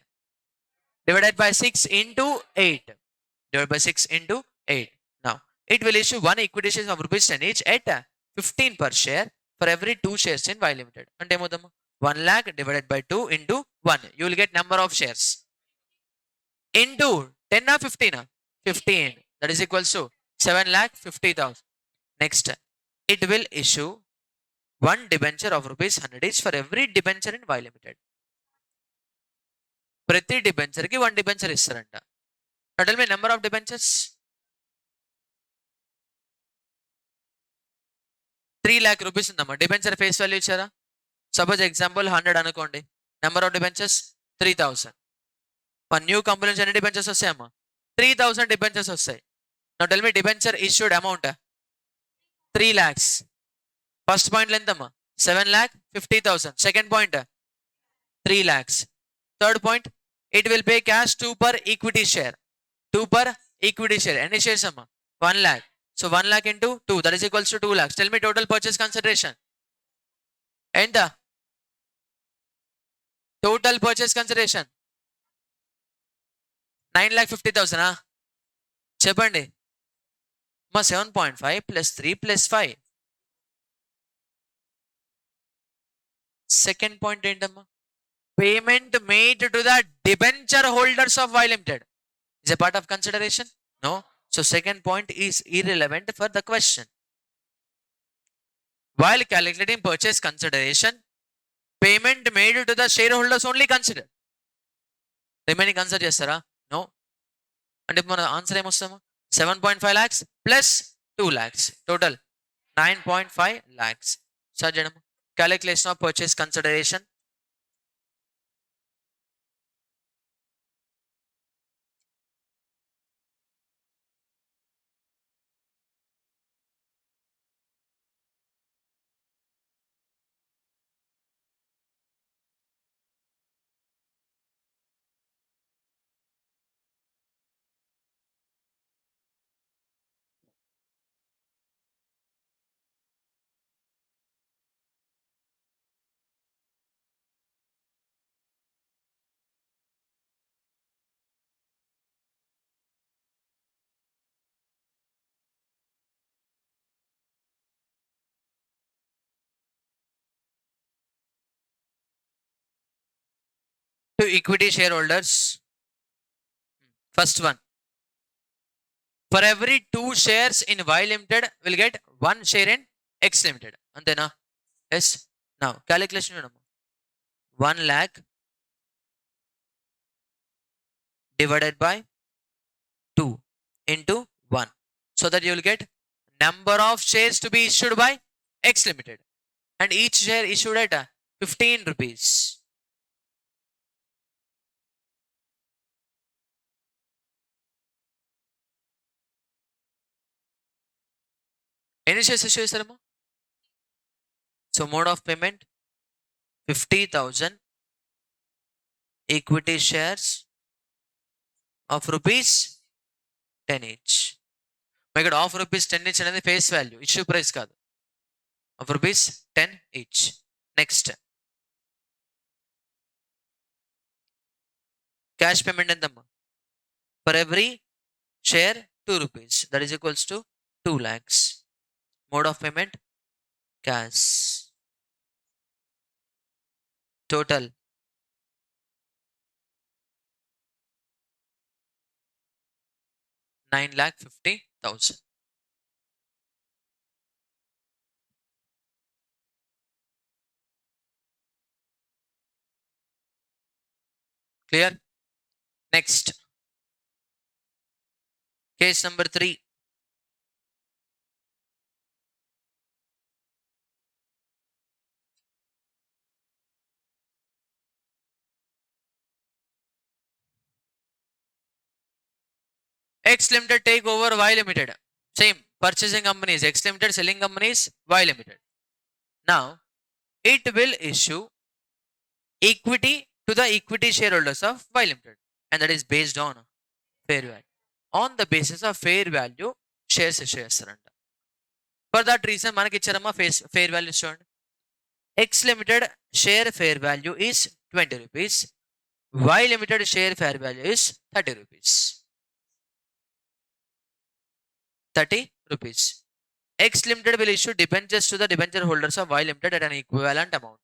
divided by 6 into 8 divided by 6 into 8. Now it will issue 1 equity shares of rupees 10 each at 15 per share for every 2 shares in Y Limited. అంటే ఏమవుతాము? 1 lakh divided by 2 into 1. You will get number of shares into 10 or 15? 15. That is equals to 7,50,000. Next, it will issue 1 debenture of rupees 100 is for every debenture in Y Limited. ప్రతి debenture కి 1 debenture ఇస్తారంట. Total me number of debentures 3 lakh rupees ఉందమ్మా. Debenture face value ఇచ్చారా? Suppose example 100 అనుకోండి. Number of debentures 3000. మన new company నుంచి ఎన్ని debentures వస్తాయమ్మా? 3000 debentures వస్తాయి. నౌ టెల్ మీ debenture issued amount 3 lakhs. First point ఎంతమ్మా? 7,50,000. Second point 3 lakhs. Third point it will pay cash 2 per equity share. 2 per equity share. ఎన్ని shares అమ్మా? 1 lakh. So 1 lakh into 2, that is equals to 2 lakhs. Tell me total purchase consideration. ఎంత? Total purchase consideration 9,50,000. చెప్పండి మా 7.5 plus 3 plus 5. Second point ఏంటమ్మా? Payment made to the debenture holders of Y Limited is a part of consideration? No. So second point is irrelevant for the question. While calculating purchase consideration, payment made to the shareholders only consider. Remaining consider చేస్తారా? No. అంటే మన answer ఏమొస్తామా? 7.5 lakhs plus 2 lakhs. Total 9.5 lakhs. Start చేయడం. Calculation of purchase consideration. To equity shareholders. First one. For every 2 shares in Y Limited, will get 1 share in X Limited. Antena? Yes. Now, calculation. 1 lakh divided by 2 into 1. So that you will get number of shares to be issued by X Limited. And each share issued at 15 rupees. Any shares issue చేస్తారమ్మా? So mode of payment 50,000 equity shares of rupees 10 each. ఇక్కడ of rupees 10 each అనేది face value, issue price కాదు. Of rupees 10 each. Next cash payment ఎంతమ్మా? For every share 2 rupees. That is equals to 2 lakhs. Mode of payment cash. Total 9,50,000. Clear? Next. Case number 3. X Limited take over Y Limited. Same. Purchasing companies X Limited, selling companies Y Limited. Now, it will issue equity to the equity shareholders of Y Limited. And that is based on fair value. On the basis of fair value, shares issue చేస్తారంట. For that reason, మనకి ఇచ్చారమ్మా fair value చూడండి. X Limited share fair value is 20 rupees. Y Limited share fair value is 30 rupees. 30 rupees. X Limited will issue debentures to the debenture holders of Y Limited at an equivalent amount.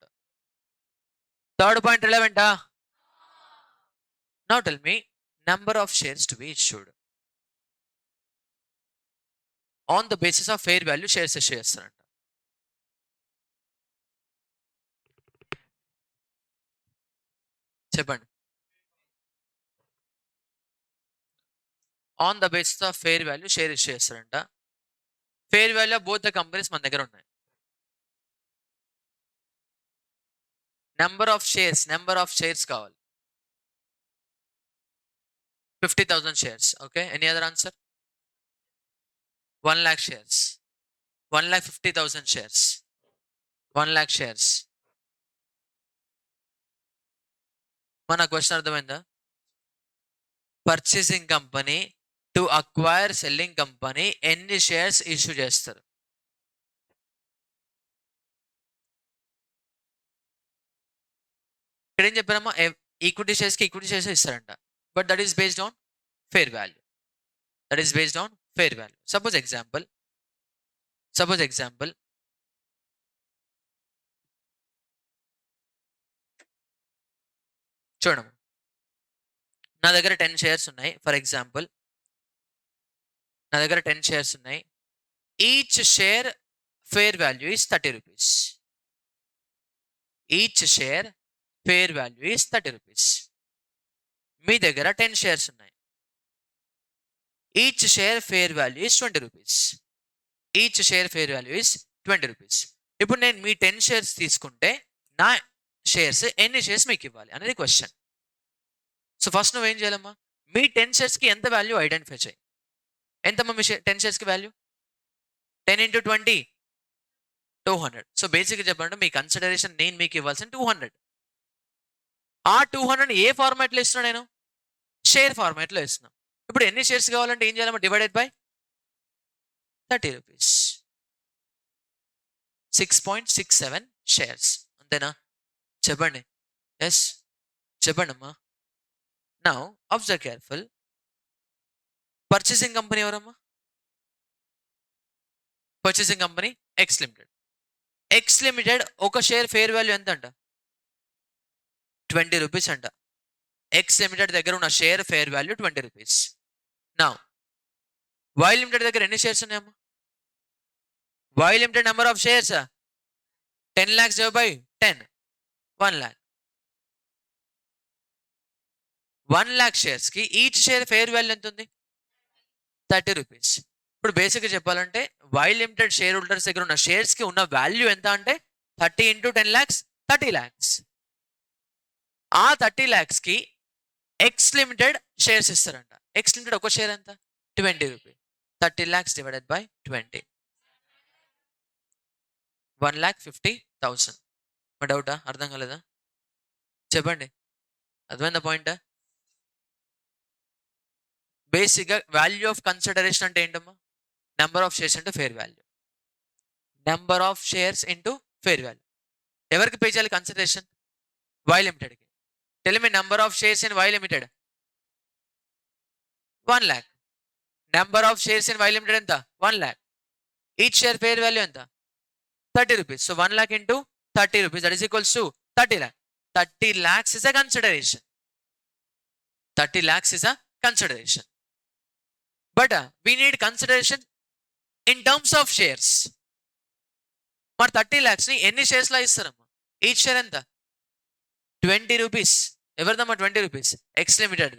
Third point relevant. Now tell me number of shares to be issued. On the basis of fair value, shares issue చేస్తారంట. చెప్పండి. On the basis of fair value share issue చేస్తారంట. Fair value of both the companies మన దగ్గర ఉన్నాయి. Number of shares కావాలి. 50,000 shares. Okay. Any other answer? 1 lakh shares. 1,50,000 shares. 1 lakh shares. మన question అర్థమైందా? Purchasing company to acquire selling company ఎన్ని shares issue చేస్తారు? ఇక్కడ ఏం చెప్పారమ్మా? ఈక్విటీ షేర్స్ ఇస్తారంట. But that is based on fair value. Suppose example చూడము. నా దగ్గర 10 షేర్స్ ఉన్నాయి. ఫర్ ఎగ్జాంపుల్ నా దగ్గర 10 షేర్స్ ఉన్నాయి. Each share fair value is 30 rupees. మీ దగ్గర 10 షేర్స్ ఉన్నాయి. Each share fair value is 20 rupees. ఇప్పుడు నేను మీ 10 షేర్స్ తీసుకుంటే నా షేర్స్ ఎన్ని షేర్స్ మీకు ఇవ్వాలి అనేది క్వశ్చన్. సో ఫస్ట్ నువ్వేం చేయాలమ్మా? మీ 10 షేర్స్కి ఎంత వాల్యూ ఐడెంటిఫై చేయి. ఎంతమ్మా మీ 10 షేర్స్కి వాల్యూ? 10 into 20 200. సో బేసిక్గా చెప్పండి, మీ కన్సిడరేషన్ నేను మీకు ఇవ్వాల్సిన 200. ఆ 200 ఏ ఫార్మాట్లో ఇస్తున్నా? నేను షేర్ ఫార్మాట్లో ఇస్తున్నా. ఇప్పుడు ఎన్ని షేర్స్ కావాలంటే ఏం చేయాలమ్మా? Divided by 30 rupees. 6.67 షేర్స్. అంతేనా? చెప్పండి. ఎస్, చెప్పండి అమ్మా. Now observe careful. Purchasing company ఎవరమ్మా? Purchasing company X limited. ఒక షేర్ ఫేర్ వాల్యూ ఎంత అంట? 20 రూపీస్ అంట. ఎక్స్ లిమిటెడ్ దగ్గర ఉన్న షేర్ ఫేర్ వాల్యూ 20 రూపీస్. నా వై లిమిటెడ్ దగ్గర ఎన్ని షేర్స్ ఉన్నాయమ్మా? Y limited number of shares 10 lakhs divided by 10, 1 lakh. 1 lakh shares కి ఈచ్ షేర్ ఫేర్ వాల్యూ ఎంత ఉంది? 30 రూపీస్. ఇప్పుడు బేసిక్గా చెప్పాలంటే వై లిమిటెడ్ షేర్ హోల్డర్స్ దగ్గర ఉన్న షేర్స్ కి ఉన్న వాల్యూ ఎంత అంటే 30 into 10 lakhs, 30 lakhs. ఆ 30 lakhs కి ఎక్స్ లిమిటెడ్ షేర్స్ ఇస్తారంట. ఎక్స్ లిమిటెడ్ ఒక షేర్ ఎంత? 20 రూపీస్. 30 lakhs divided by 20, 1,50,000. మా డౌటా? అర్థం కాలేదా? చెప్పండి. అర్థమైందా పాయింట్? బేసిక్గా వాల్యూ ఆఫ్ కన్సిడరేషన్ అంటే ఏంటమ్మా? Number of shares into fair value. ఎవరికి పే చేయాలి కన్సిడరేషన్? వై లిమిటెడ్కి. Tell me number of shares in Y limited 1 lakh. Number of shares in Y limited ఎంత? 1 lakh. Each share fair value ఎంత? 30 rupees. So 1 lakh into 30 rupees, that is equals to 30 lakh. 30 lakhs is a consideration. 30 lakhs is a consideration. But we need consideration in terms of shares. మరి 30 lakhs ని ఎన్ని shares లా ఇస్తారమ్మా? Each share ఎంత? 20 rupees. ఎవరిదమ్మా 20 rupees? X limited.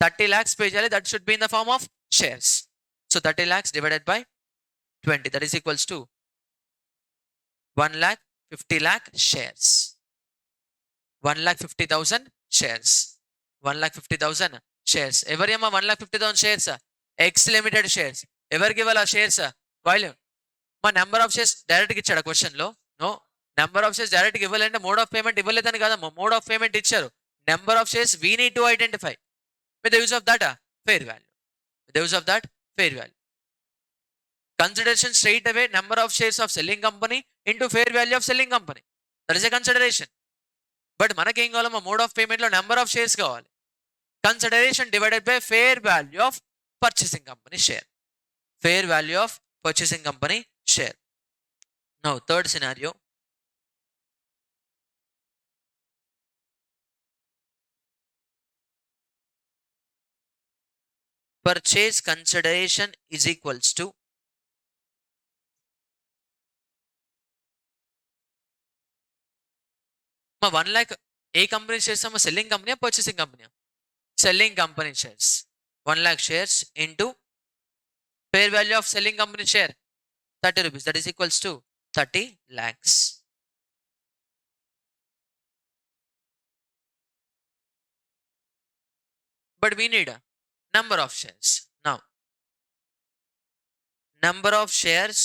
30 lakhs pay చేయాలి. That should be in the form of shares. So 30 lakhs divided by 20, that is equals to 1,50,000 shares. 1,50,000 shares. 1,50,000 shares. ఎవరి అమ్మా 1,50,000 shares? X limited shares. ఎవరికి ఇవ్వాలి ఆ shares? వాళ్ళు. మా నెంబర్ ఆఫ్ షేర్స్ డైరెక్ట్గా ఇచ్చాడు క్వశ్చన్లో? నో. నెంబర్ ఆఫ్ షేర్స్ డైరెక్ట్గా ఇవ్వాలంటే మోడ్ ఆఫ్ పేమెంట్ ఇవ్వలేదని కాదమ్మా. మోడ్ ఆఫ్ పేమెంట్ ఇచ్చారు. Number of shares we need to identify with the use of that fair value. Consideration straight away, number of shares of selling company into fair value of selling company. That is a consideration. But మనకి ఏం కావాలమ్మా? Mode of payment లో number of shares కావాలి. Consideration divided by fair value of purchasing company share. Now third scenario. Purchase consideration is equals to మా 1 lakh ఏ company shares అమ్మా? Selling కంపెనీయా, purchasing కంపెనీయా? Selling company shares. 1 lakh shares into fair value of selling company share 30 rupees, that is equals to 30 lakhs. But we need a number of shares. Now, number of shares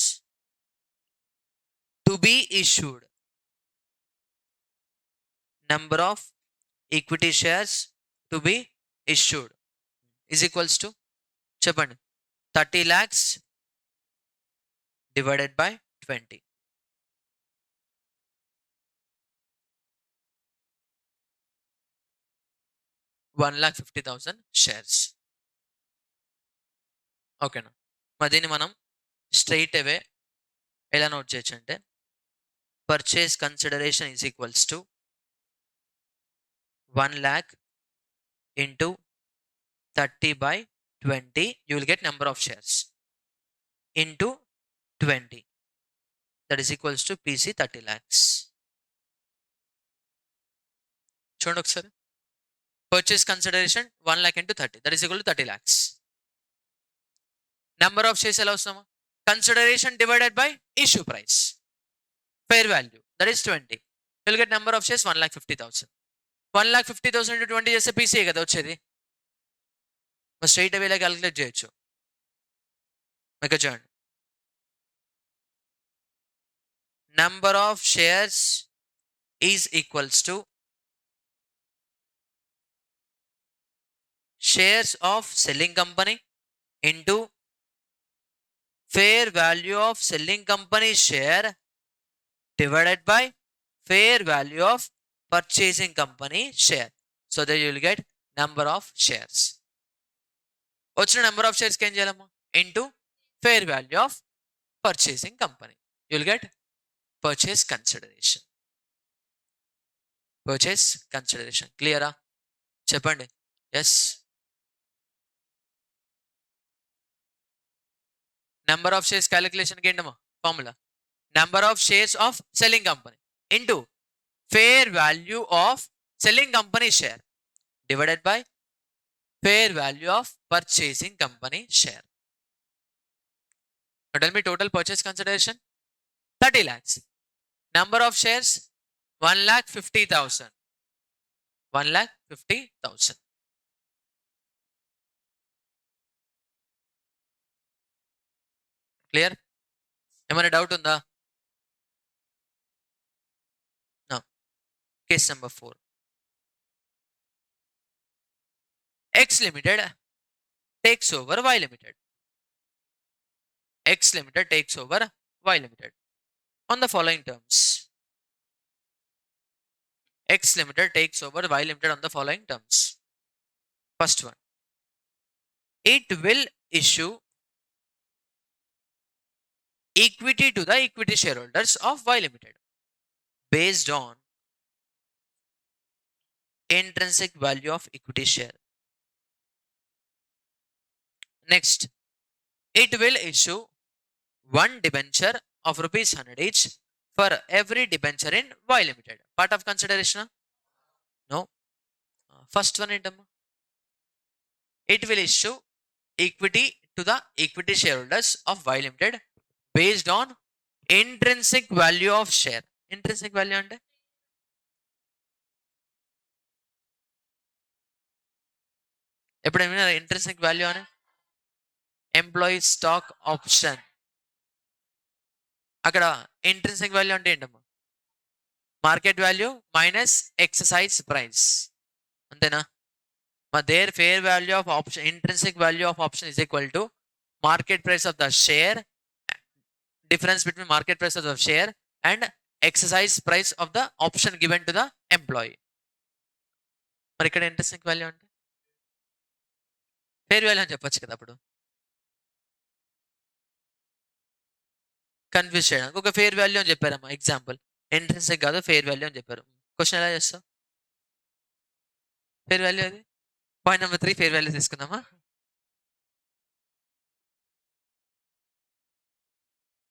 to be issued, number of equity shares to be issued is equals to చెప్పండి 30 lakhs divided by 20. 1,50,000 shares. ఓకేనా? మరి దీన్ని మనం straight అవే ఎలా note చేయొచ్చు అంటే purchase consideration is equals to 1 lakh into 30 by 20, you will get number of shares into 20, that is equals to PC 30 lakhs. చూడండి ఒకసారి, purchase consideration 1 lakh into 30, that is equal to 30 lakhs. Number of shares ఎలా వస్తామా? Consideration divided by issue price, fair value, that is 20, you will get number of shares 1,50,000. 1,50,000 into 20 చేస్తే PC కదా వచ్చేది. Straight అవేలా calculate చేయొచ్చు. మీకు చూడండి, number of shares is equals to shares of selling company into fair value of selling company share divided by fair value of purchasing company share. So that you will get number of shares. వచ్చిన number of shares కి ఏం చేయాలమ్మా? Into fair value of purchasing company, you will get purchase consideration. Purchase consideration. Clear? చెప్పండి. Yes. Number of shares calculation కి ఏంటమ్మా formula? Number of shares of selling company into fair value of selling company share divided by fair value of purchasing company share. Now tell me total purchase consideration 30 lakhs. Number of shares 1,50,000. 1,50,000. Clear? ఏమైనా doubt ఉందా? Now, case number 4. X Limited takes over Y Limited. X Limited takes over Y Limited on the following terms. X Limited takes over Y Limited on the following terms. First one, it will issue equity to the equity shareholders of Y Limited based on intrinsic value of equity share. Next, it will issue one debenture of rupees 100 each for every debenture in Y Limited. Part of consideration? No. First one ఏంటమ్మా? It will issue equity to the equity shareholders of Y Limited based on intrinsic value of share. Intrinsic value అంటే ఎప్పుడైనా intrinsic value అని employee stock option. అక్కడ intrinsic value అంటే ఏంటమ్మా? Market value minus exercise price, అంతేనా? There fair value of option, intrinsic value of option is equal to market price of the share, difference between market price of the share and exercise price of the option given to the employee. మరి ఇక్కడ interesting value అంటే fair value అని చెప్పొచ్చు కదా. అప్పుడు confuse చేయడానికి ఒక fair value అని చెప్పారమ్మా. ఎగ్జాంపుల్, ఇంట్రెస్టింగ్ కాదు ఫేర్ వాల్యూ అని చెప్పారు. క్వశ్చన్ ఎలా చేస్తావు? ఫేర్ వాల్యూ అది. పాయింట్ నెంబర్ 3 ఫేర్ వాల్యూ తీసుకుందామా?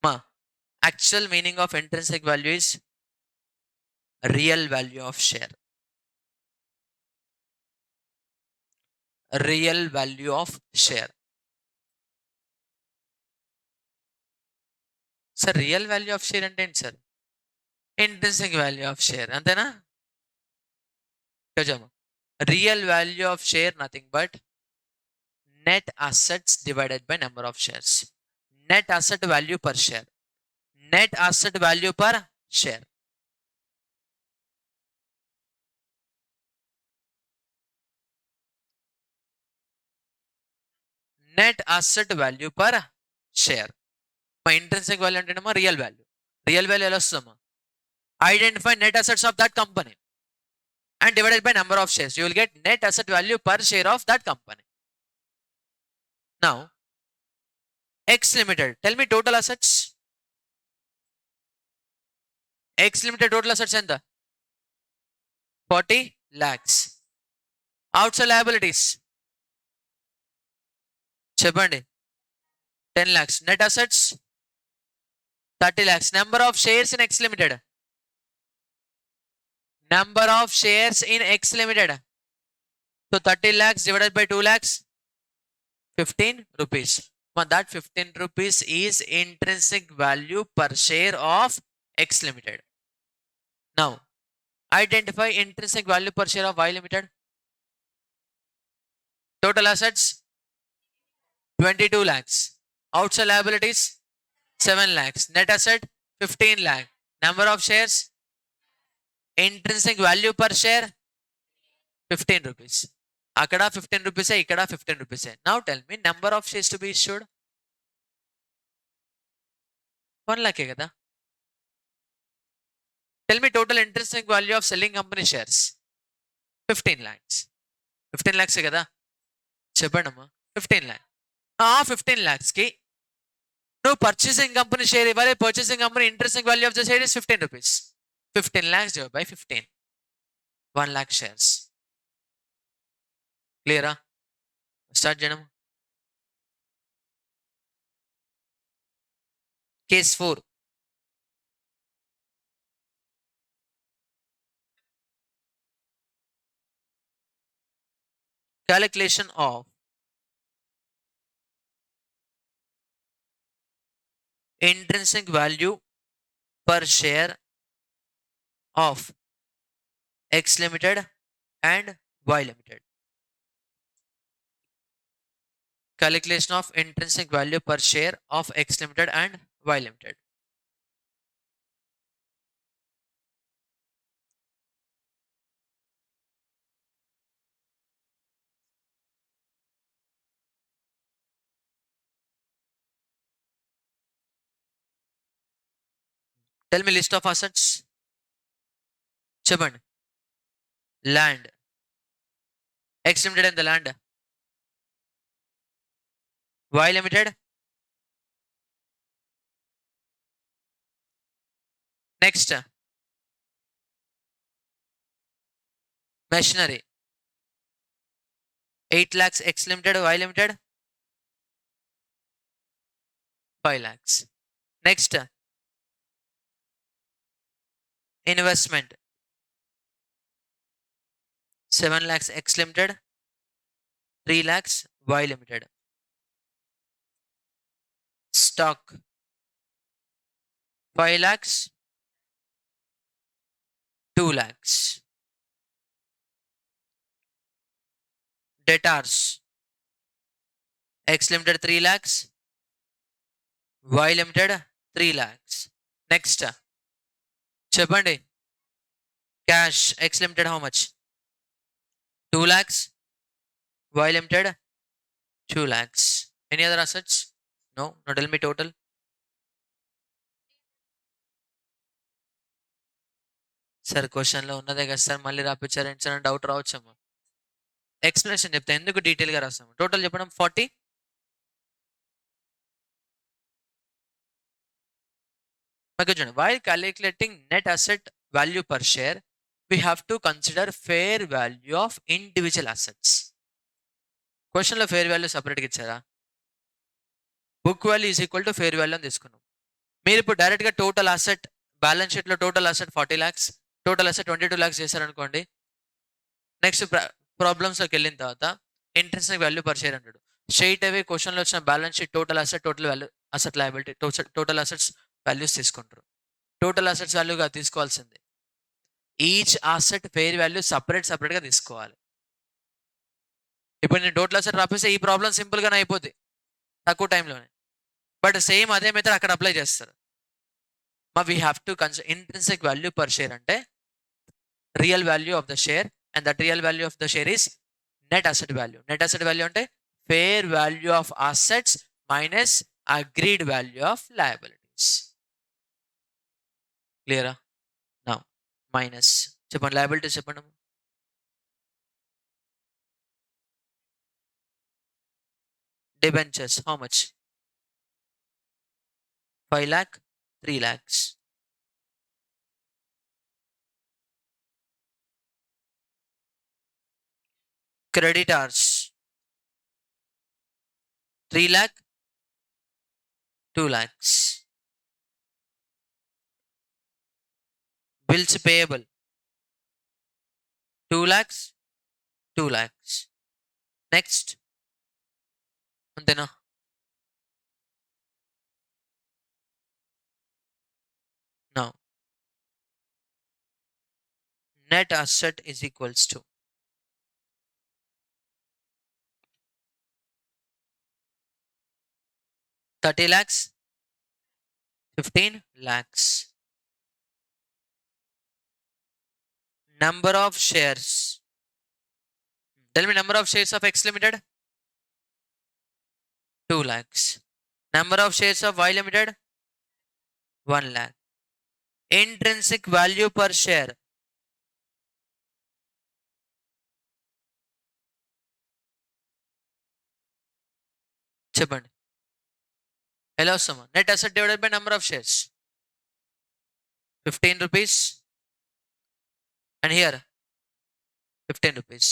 మా actual meaning of intrinsic value is real value of share. Real value of share. Sir real value of share అంటే ఏంటి sir? Intrinsic value of share, అంతేనా? చూద్దాము. Real value of share nothing but net assets divided by number of shares. Net asset value per share. Net asset value per share. Net asset value per share. మా intrinsic value అంటేనేమో real value. Real value ఎలా వస్తుందమ్మా? Identify net assets of that company and divided by number of shares. You will get net asset value per share of that company. Now, X Limited. Tell me total assets. X Limited total assets ఎంత? 40 lakhs. Outside liabilities. చెప్పండి. 10 lakhs. Net assets 30 lakhs. Number of shares in X Limited. Number of shares in X Limited. So 30 lakhs divided by 2 lakhs, 15 rupees. That 15 rupees is intrinsic value per share of X Limited. Now, identify intrinsic value per share of Y Limited. Total assets 22 lakhs. Outside liabilities 7 lakhs. Net asset 15 lakh. Number of shares, intrinsic value per share 15 rupees. Akada 15 rupees, ikkada 15 rupees. Now tell me number of shares to be issued. 1 lakh kada. Tell me total intrinsic value of selling company shares. 15 lakhs. 15 lakhs kada. Cheppandamma. 15 lakh. 15 lakhs ki no purchasing company share ivale. Purchasing company intrinsic value of the share is 15 rupees. 15 lakhs divided by 15. 1 lakh shares. Clear? Start Janam. Case 4. Calculation of intrinsic value per share of X Limited and Y Limited. Calculation of intrinsic value per share of X Limited and Y Limited. Tell me list of assets. Cheppandi. Land. X Limited and the land. Y Limited. Next. Machinery. 8 lakhs X Limited, Y Limited 5 lakhs. Next. Investment. 7 lakhs X Limited, 3 lakhs Y Limited. Stock 5 lakhs, 2 lakhs. Debtors X Limited 3 lakhs, Y Limited 3 lakhs. Next. Cheppandi. Cash X Limited how much? 2 lakhs. Y Limited 2 lakhs. Any other assets? No. Now tell me total. Sir, question lo unnade kada sir, malli rapicharenడి sir అని doubt రావచ్చమ్మా. Explanation చెప్తే ఎందుకు detail గా రాస్తాము. Total చెప్పడం 40. చూడండి, while calculating net asset value per share, we have to consider fair value of individual assets. Question లో fair value సపరేట్గా ఇచ్చారా? Book value is equal to fair value అని తీసుకున్నాం. మీరు ఇప్పుడు డైరెక్ట్ గా టోటల్ అసెట్ బ్యాలెన్స్ షీట్ లో total asset 40 lakhs, total asset 22 lakhs చేశారనుకోండి. నెక్స్ట్ ప్రాబ్లమ్స్ లోకి వెళ్ళిన తర్వాత ఇంట్రెన్సిక్ వాల్యూ పర్ షేర్ అంటాడు. స్ట్రైట్ అవే క్వశ్చన్లో వచ్చిన balance sheet total asset, total value, asset liability, total assets values తీసుకుంటారు. టోటల్ అసెట్స్ వాల్యూగా తీసుకోవాల్సింది ఈచ్ అసెట్ ఫెయిర్ వాల్యూ సపరేట్గా తీసుకోవాలి. ఇప్పుడు నేను టోటల్ అసెట్ రాపిస్తే ఈ ప్రాబ్లం సింపుల్గానే అయిపోద్ది తక్కువ టైంలోనే. బట్ సేమ్ అదే మెథడ్ అక్కడ అప్లై చేస్తారు. We have to consider intrinsic value per share అంటే real value of the share, and that real value of the share is net asset value. Net asset value అంటే fair value of assets minus agreed value of liabilities. క్లియరా? నా minus చెప్పండి, liabilities చెప్పండి. debentures how much? 5 lakh, 3 lakhs. Creditors 3 lakh, 2 lakhs. Bills payable 2 lakhs, 2 lakhs. Next అంతేనా? Now net asset is equals to 30 lakhs, 15 lakhs. Number of shares. Tell me number of shares of X Limited. 2 lakhs. Number of shares of Y Limited. 1 lakh. Intrinsic value per share. చెప్పండి ఎలా వస్తామా? Net asset divided by number of shares. 15 rupees and here 15 rupees.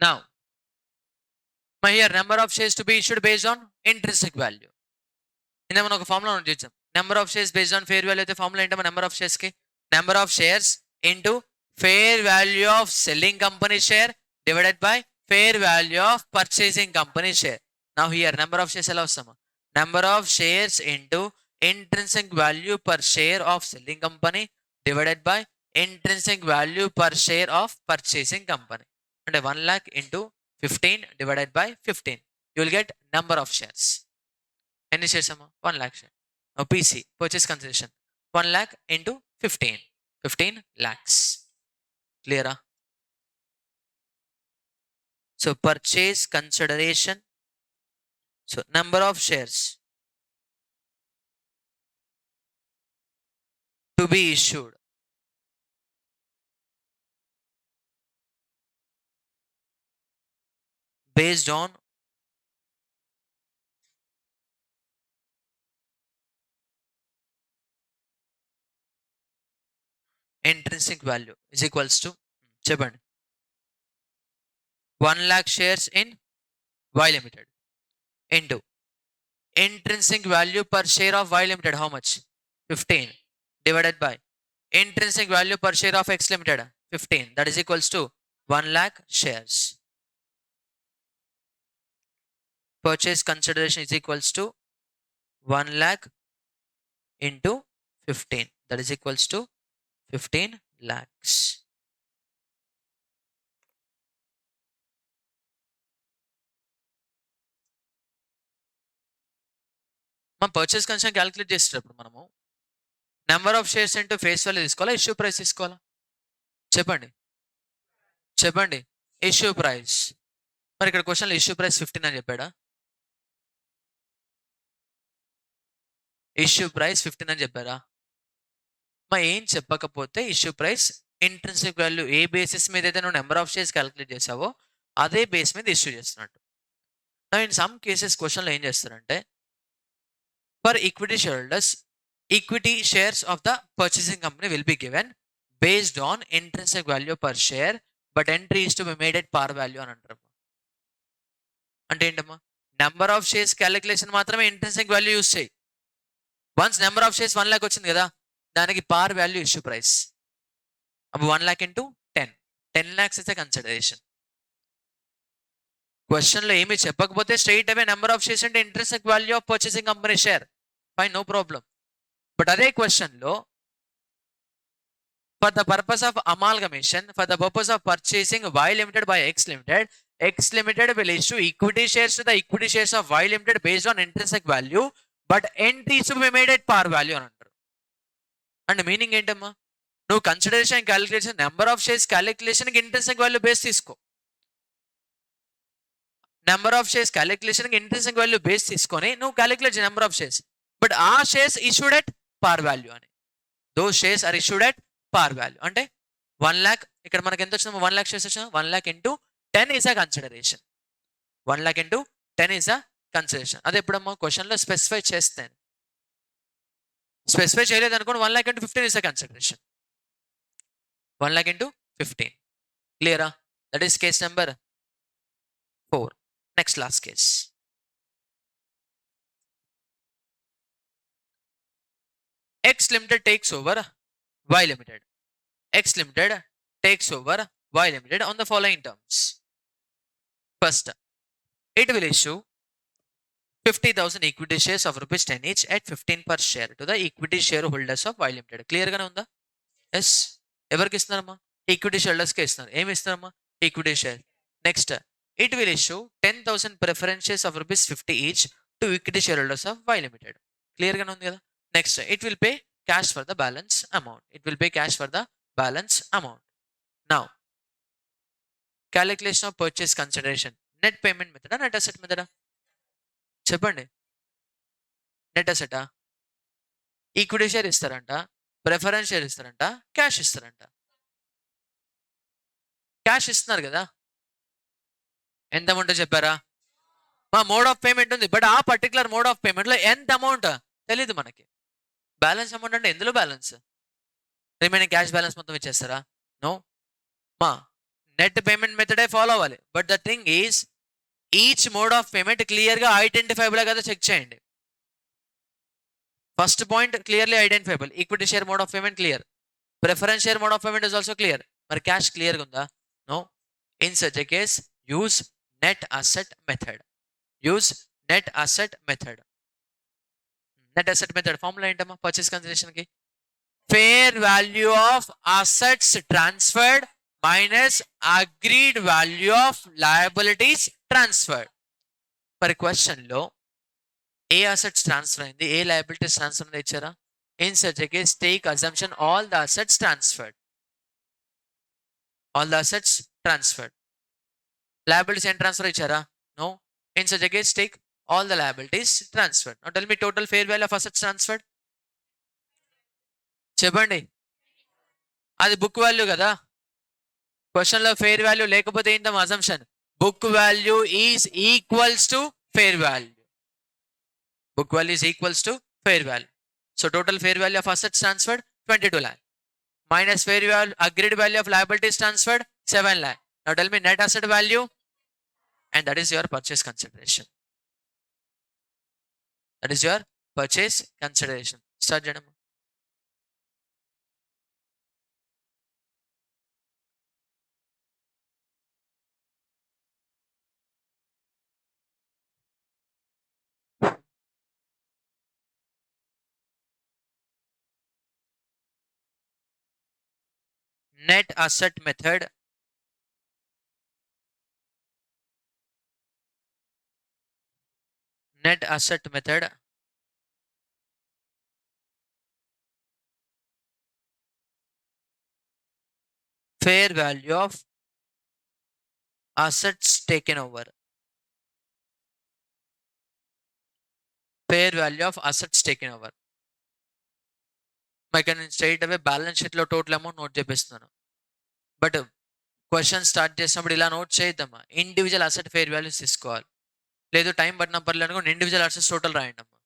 Now here number of shares to be issued based on intrinsic value. ఇందా మనం ఒక formula note చేద్దాం. Number of shares based on fair value అయితే formula ఏంటో number of shares కి number of shares into fair value of selling company share divided by fair value of purchasing company share. Now here number of shares ఎలా వస్తామా? Number of shares into intrinsic value per share of selling company divided by intrinsic value per share of purchasing company. అంటే 1 lakh into 15 divided by 15. You will get number of shares. ఎన్ని shares అమ్మా? 1 lakh share. PC purchase consideration 1 lakh into 15 lakhs. క్లియరా? So purchase consideration, so number of shares to be issued based on intrinsic value is equals to చెప్పండి 1 lakh shares in Y Limited into intrinsic value per share of Y Limited how much? 15 divided by intrinsic value per share of X Limited 15, that is equals to 1 lakh shares. Purchase consideration is equals to 1 lakh into 15, that is equals to 15 lakhs. మనం purchase consideration calculate చేసేటప్పుడు మనము number of shares into face value తీసుకోవాలా, issue price తీసుకోవాలా? చెప్పండి చెప్పండి. Issue price. మరి ఇక్కడ క్వశ్చన్లో ఇష్యూ ప్రైస్ 15 అని చెప్పాడా? ఇష్యూ ప్రైస్ 15 అని చెప్పారా? మరి ఏం చెప్పకపోతే ఇష్యూ ప్రైస్ ఇంట్రిన్సిక్ వాల్యూ ఏ బేసిస్ మీద అయితే నువ్వు నెంబర్ ఆఫ్ షేర్స్ క్యాలిక్యులేట్ చేసావో అదే బేస్ మీద ఇష్యూ చేస్తున్నట్టు. ఇన్ సమ్ కేసెస్ క్వశ్చన్లో ఏం చేస్తారంటే for equity share holders equity shares of the purchasing company will be given based on intrinsic value per share, but entry is to be made at par value అని అంటారు. అంటే ఏంటమ్మా, number of shares calculation మాత్రమే intrinsic value use చేయి. Once number of shares 1 lakh వచ్చింది కదా, దానికి పార్ వాల్యూ ఇష్యూ ప్రైస్. అప్పుడు 1 lakh into 10 lakhs is a consideration. క్వశ్చన్లో ఏమి చెప్పకపోతే straight away number of shares అంటే intrinsic value of purchasing company share, fine, no problem. But అదే క్వశ్చన్లో for the purpose of amalgamation, for the purpose of purchasing Y Limited by X Limited, X Limited will issue equity shares to the equity shares of Y Limited based on intrinsic value, but entries to be made at par value అని అంటారు. And meaning ఏంటమ్మా, నువ్వు consideration calculation number of shares క్యాలిక్యులేషన్కి intrinsic value base తీసుకో. Number of shares క్యాలిక్యులేషన్కి intrinsic value base తీసుకొని నువ్వు calculate number of shares, but ఆ shares issued at par value అని. Those shares are issued at par value. అంటే 1 lakh, ఇక్కడ మనకి ఎంత వచ్చిందో 1 lakh షేర్స్ వచ్చినా 1 lakh into 10 is a consideration. 1 lakh into 10 is a consideration. అదే ఎప్పుడమ్మా క్వశ్చన్లో స్పెసిఫై చేస్తాను. స్పెసిఫై చేయలేదు అనుకోండి 1 lakh into 15 is a consideration. 1 lakh into 15. క్లియరా? That is case number 4. Next last case. X Limited takes over Y Limited. X Limited takes over Y Limited on the following terms. First, it will issue 50,000 equity shares of rupees 10 each at 15 per share to the equity shareholders of Y Limited. Clear గానే ఉందా? Yes. ఎవరికి ఇస్తున్నారమ్మా? Equity షేర్హోల్డర్స్కి ఇస్తున్నారు. ఏమి ఇస్తున్నారమ్మా? Equity share. Next, it will issue 10,000 preference shares of rupees 50 each to equity shareholders of Y Limited. Clear గానే ఉంది కదా? Next, it will pay cash for the balance amount. It will pay cash for the balance amount. Now, calculation of purchase consideration. Net payment method, net asset method. చెప్పండి. Net అసెటా? Equity share ఇస్తారంట, preference share ఇస్తారంట, cash ఇస్తారంట. Cash ఇస్తున్నారు కదా, ఎంత amount చెప్పారా? మా mode of payment ఉంది, బట్ ఆ పర్టికులర్ మోడ్ ఆఫ్ పేమెంట్లో ఎంత అమౌంట్ తెలీదు మనకి. బ్యాలెన్స్ అమౌంట్ అంటే ఎందులో బ్యాలెన్స్? రిమైనింగ్ క్యాష్ బ్యాలెన్స్ మొత్తం ఇచ్చేస్తారా? నో, మా నెట్ పేమెంట్ మెథడే ఫాలో అవ్వాలి. But the thing is each mode of payment క్లియర్గా ఐడెంటిఫైబుల్ కదా చెక్ చేయండి. First point clearly identifiable. Equity share mode of payment clear, preference share mode of payment is also clear. మరి cash క్లియర్గా ఉందా? No. In such a case use net asset method. Use net asset method. Net asset method formula ఏంటమ్మా purchase కన్సిడరేషన్కి? Fair value of assets transferred minus agreed value of liabilities transferred. మరి క్వశ్చన్లో ఏ assets transfer అయింది, ఏ liabilities transfer అయింది ఇచ్చారా? In such a case take assumption all the assets transferred. All the assets transferred. Liabilities ఏం transfer ఇచ్చారా? No. In such a case take all the liabilities transferred. Now tell me total fair value of assets transferred. చెప్పండి. అది book value కదా. క్వశ్చన్లో fair value లేకపోతే ఏంటమ్మా assumption? Book value is equals to fair value. Book value is equals to fair value. So total fair value of assets transferred 22 lakh minus fair value agreed value of liabilities transferred 7 lakh. Now tell me net asset value, and that is your purchase consideration. That is your purchase consideration. Start చేయడం. Net asset method. Net asset method. Fair value of assets taken over. Fair value of assets taken over. ఇక్కడ నేను straight away balance షీట్లో total amount note చేపిస్తున్నాను. But question start చేసినప్పుడు ఇలా note చేయొద్దమ్మా. Individual asset fair values తీసుకోవాలి. లేదు time పట్టిన పర్లేదు అనుకోండి, ఇండివిజువల్ అసెట్స్ టోటల్ రాయండి అమ్మా.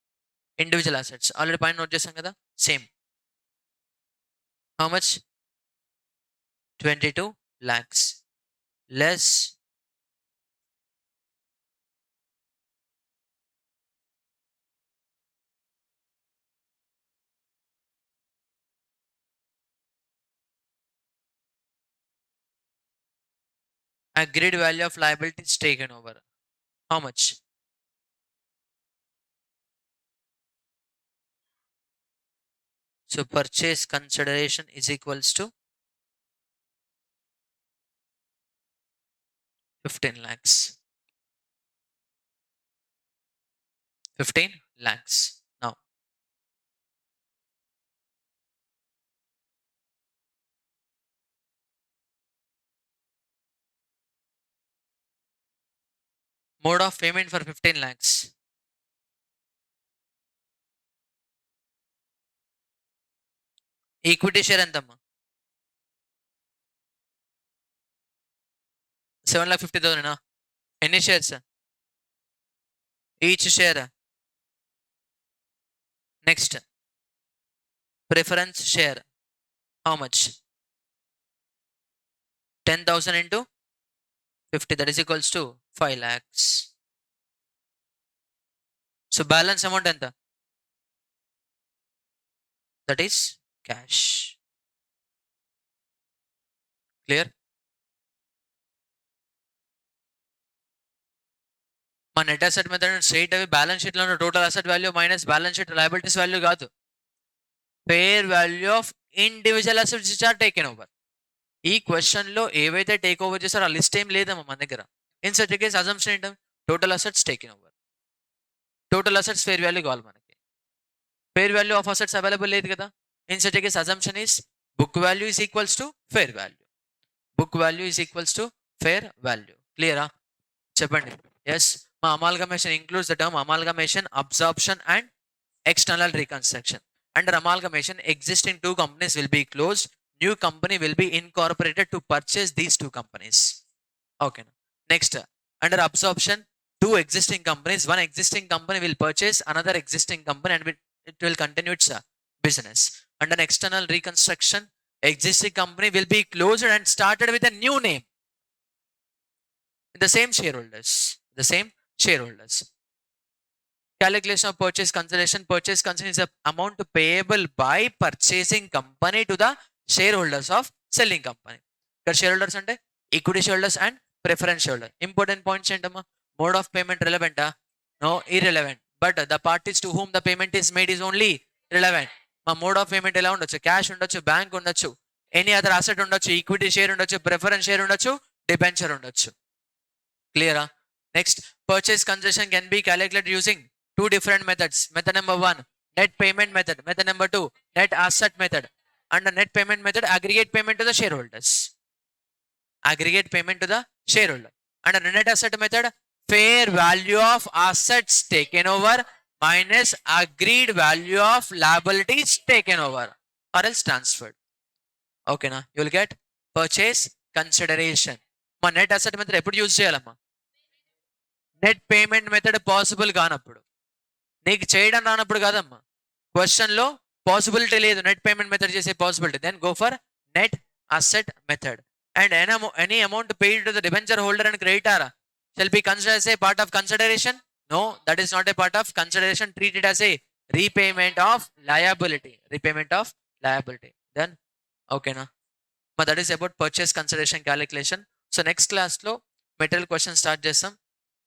ఇండివిజువల్ అసెట్స్ ఆల్రెడీ పైన నోట్ చేశాం కదా. Same. How much? 22 lakhs less agreed value of liabilities taken over. How much? So purchase consideration is equals to 15 lakhs. 15 lakhs. Now, mode of payment for 15 lakhs. Equity share ఎంతమ్మా? 7,50,000. Any shares? Each share. Next, preference share. How much? 10,000 into 50, that is equals to 5 lakhs. So balance amount enta? That is cash. Clear? మా net asset method straight away balance sheet లో total asset value minus balance sheet liabilities value కాదు, fair value of individual assets which are taken over. ఈ question లో ఏవైతే take over చేస్తారో ఆ list ఏం లేదమ్మా మన దగ్గర. ఇన్ సచ్ కేస్ అజంప్షన్ ఏంటం? Total assets taken over. Total assets fair value కావాలి మనకి. Fair value of assets available లేదు కదా. In such case assumption is book value is equals to fair value. Book value is equals to fair value. క్లియరా? చెప్పండి. Yes, మా amalgamation includes the term amalgamation, absorption and external reconstruction. Under amalgamation, existing two companies will be closed. New company will be incorporated to purchase these two companies. Okay. Next, under absorption, two existing companies, one existing company will purchase another existing company and it will continue its business. Under external reconstruction, existing company will be closed and started with a new name. The same shareholders. The same shareholders. Calculation of purchase consideration. Purchase consideration is the amount payable by purchasing company to the shareholders of selling company. The shareholders and equity shareholders and preference shareholder. Important points ఏంటమ్మా? Mode of payment relevant? No, irrelevant. But the parties to whom the payment is made is only relevant. మా mode of payment ఎలా ఉండొచ్చు? Cash ఉండొచ్చు, bank ఉండొచ్చు, any other asset ఉండొచ్చు, equity share ఉండొచ్చు, preference share ఉండొచ్చు, debenture ఉండొచ్చు. క్లియరా? Next, purchase consideration can be calculated using two different methods. Method number 1, net payment method. Method number 2, net asset method. Under net payment method, aggregate payment to the shareholders. Aggregate payment to the shareholder. Under net asset method, fair value of assets taken over minus agreed value of liabilities taken over or else transferred. Okay, na? You will get purchase consideration. మా net asset method ఎప్పుడు use చేయాలమ్మా? Net payment method possible కానప్పుడు, నీకు చేయడం రానప్పుడు కాదమ్మా. క్వశ్చన్లో possibility లేదు నెట్ పేమెంట్ మెథడ్ చేసే possibility, then go for net asset method. And any amount paid to the debenture holder and creditor shall be considered as a part of consideration? No, that is not a part of consideration. Treat it as a repayment of liability. Repayment of liability. Then, okay na? But that is about purchase consideration calculation. So next class lo material question start చేస్తాం.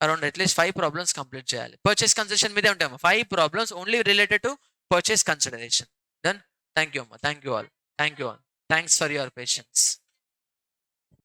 Around at least 5 problems complete చేయాలి. Purchase consideration మీదే ఉంటాయి. 5 problems only related to purchase consideration. Then, thank you, Amma. Thank you all. Thank you all. Thanks for your patience.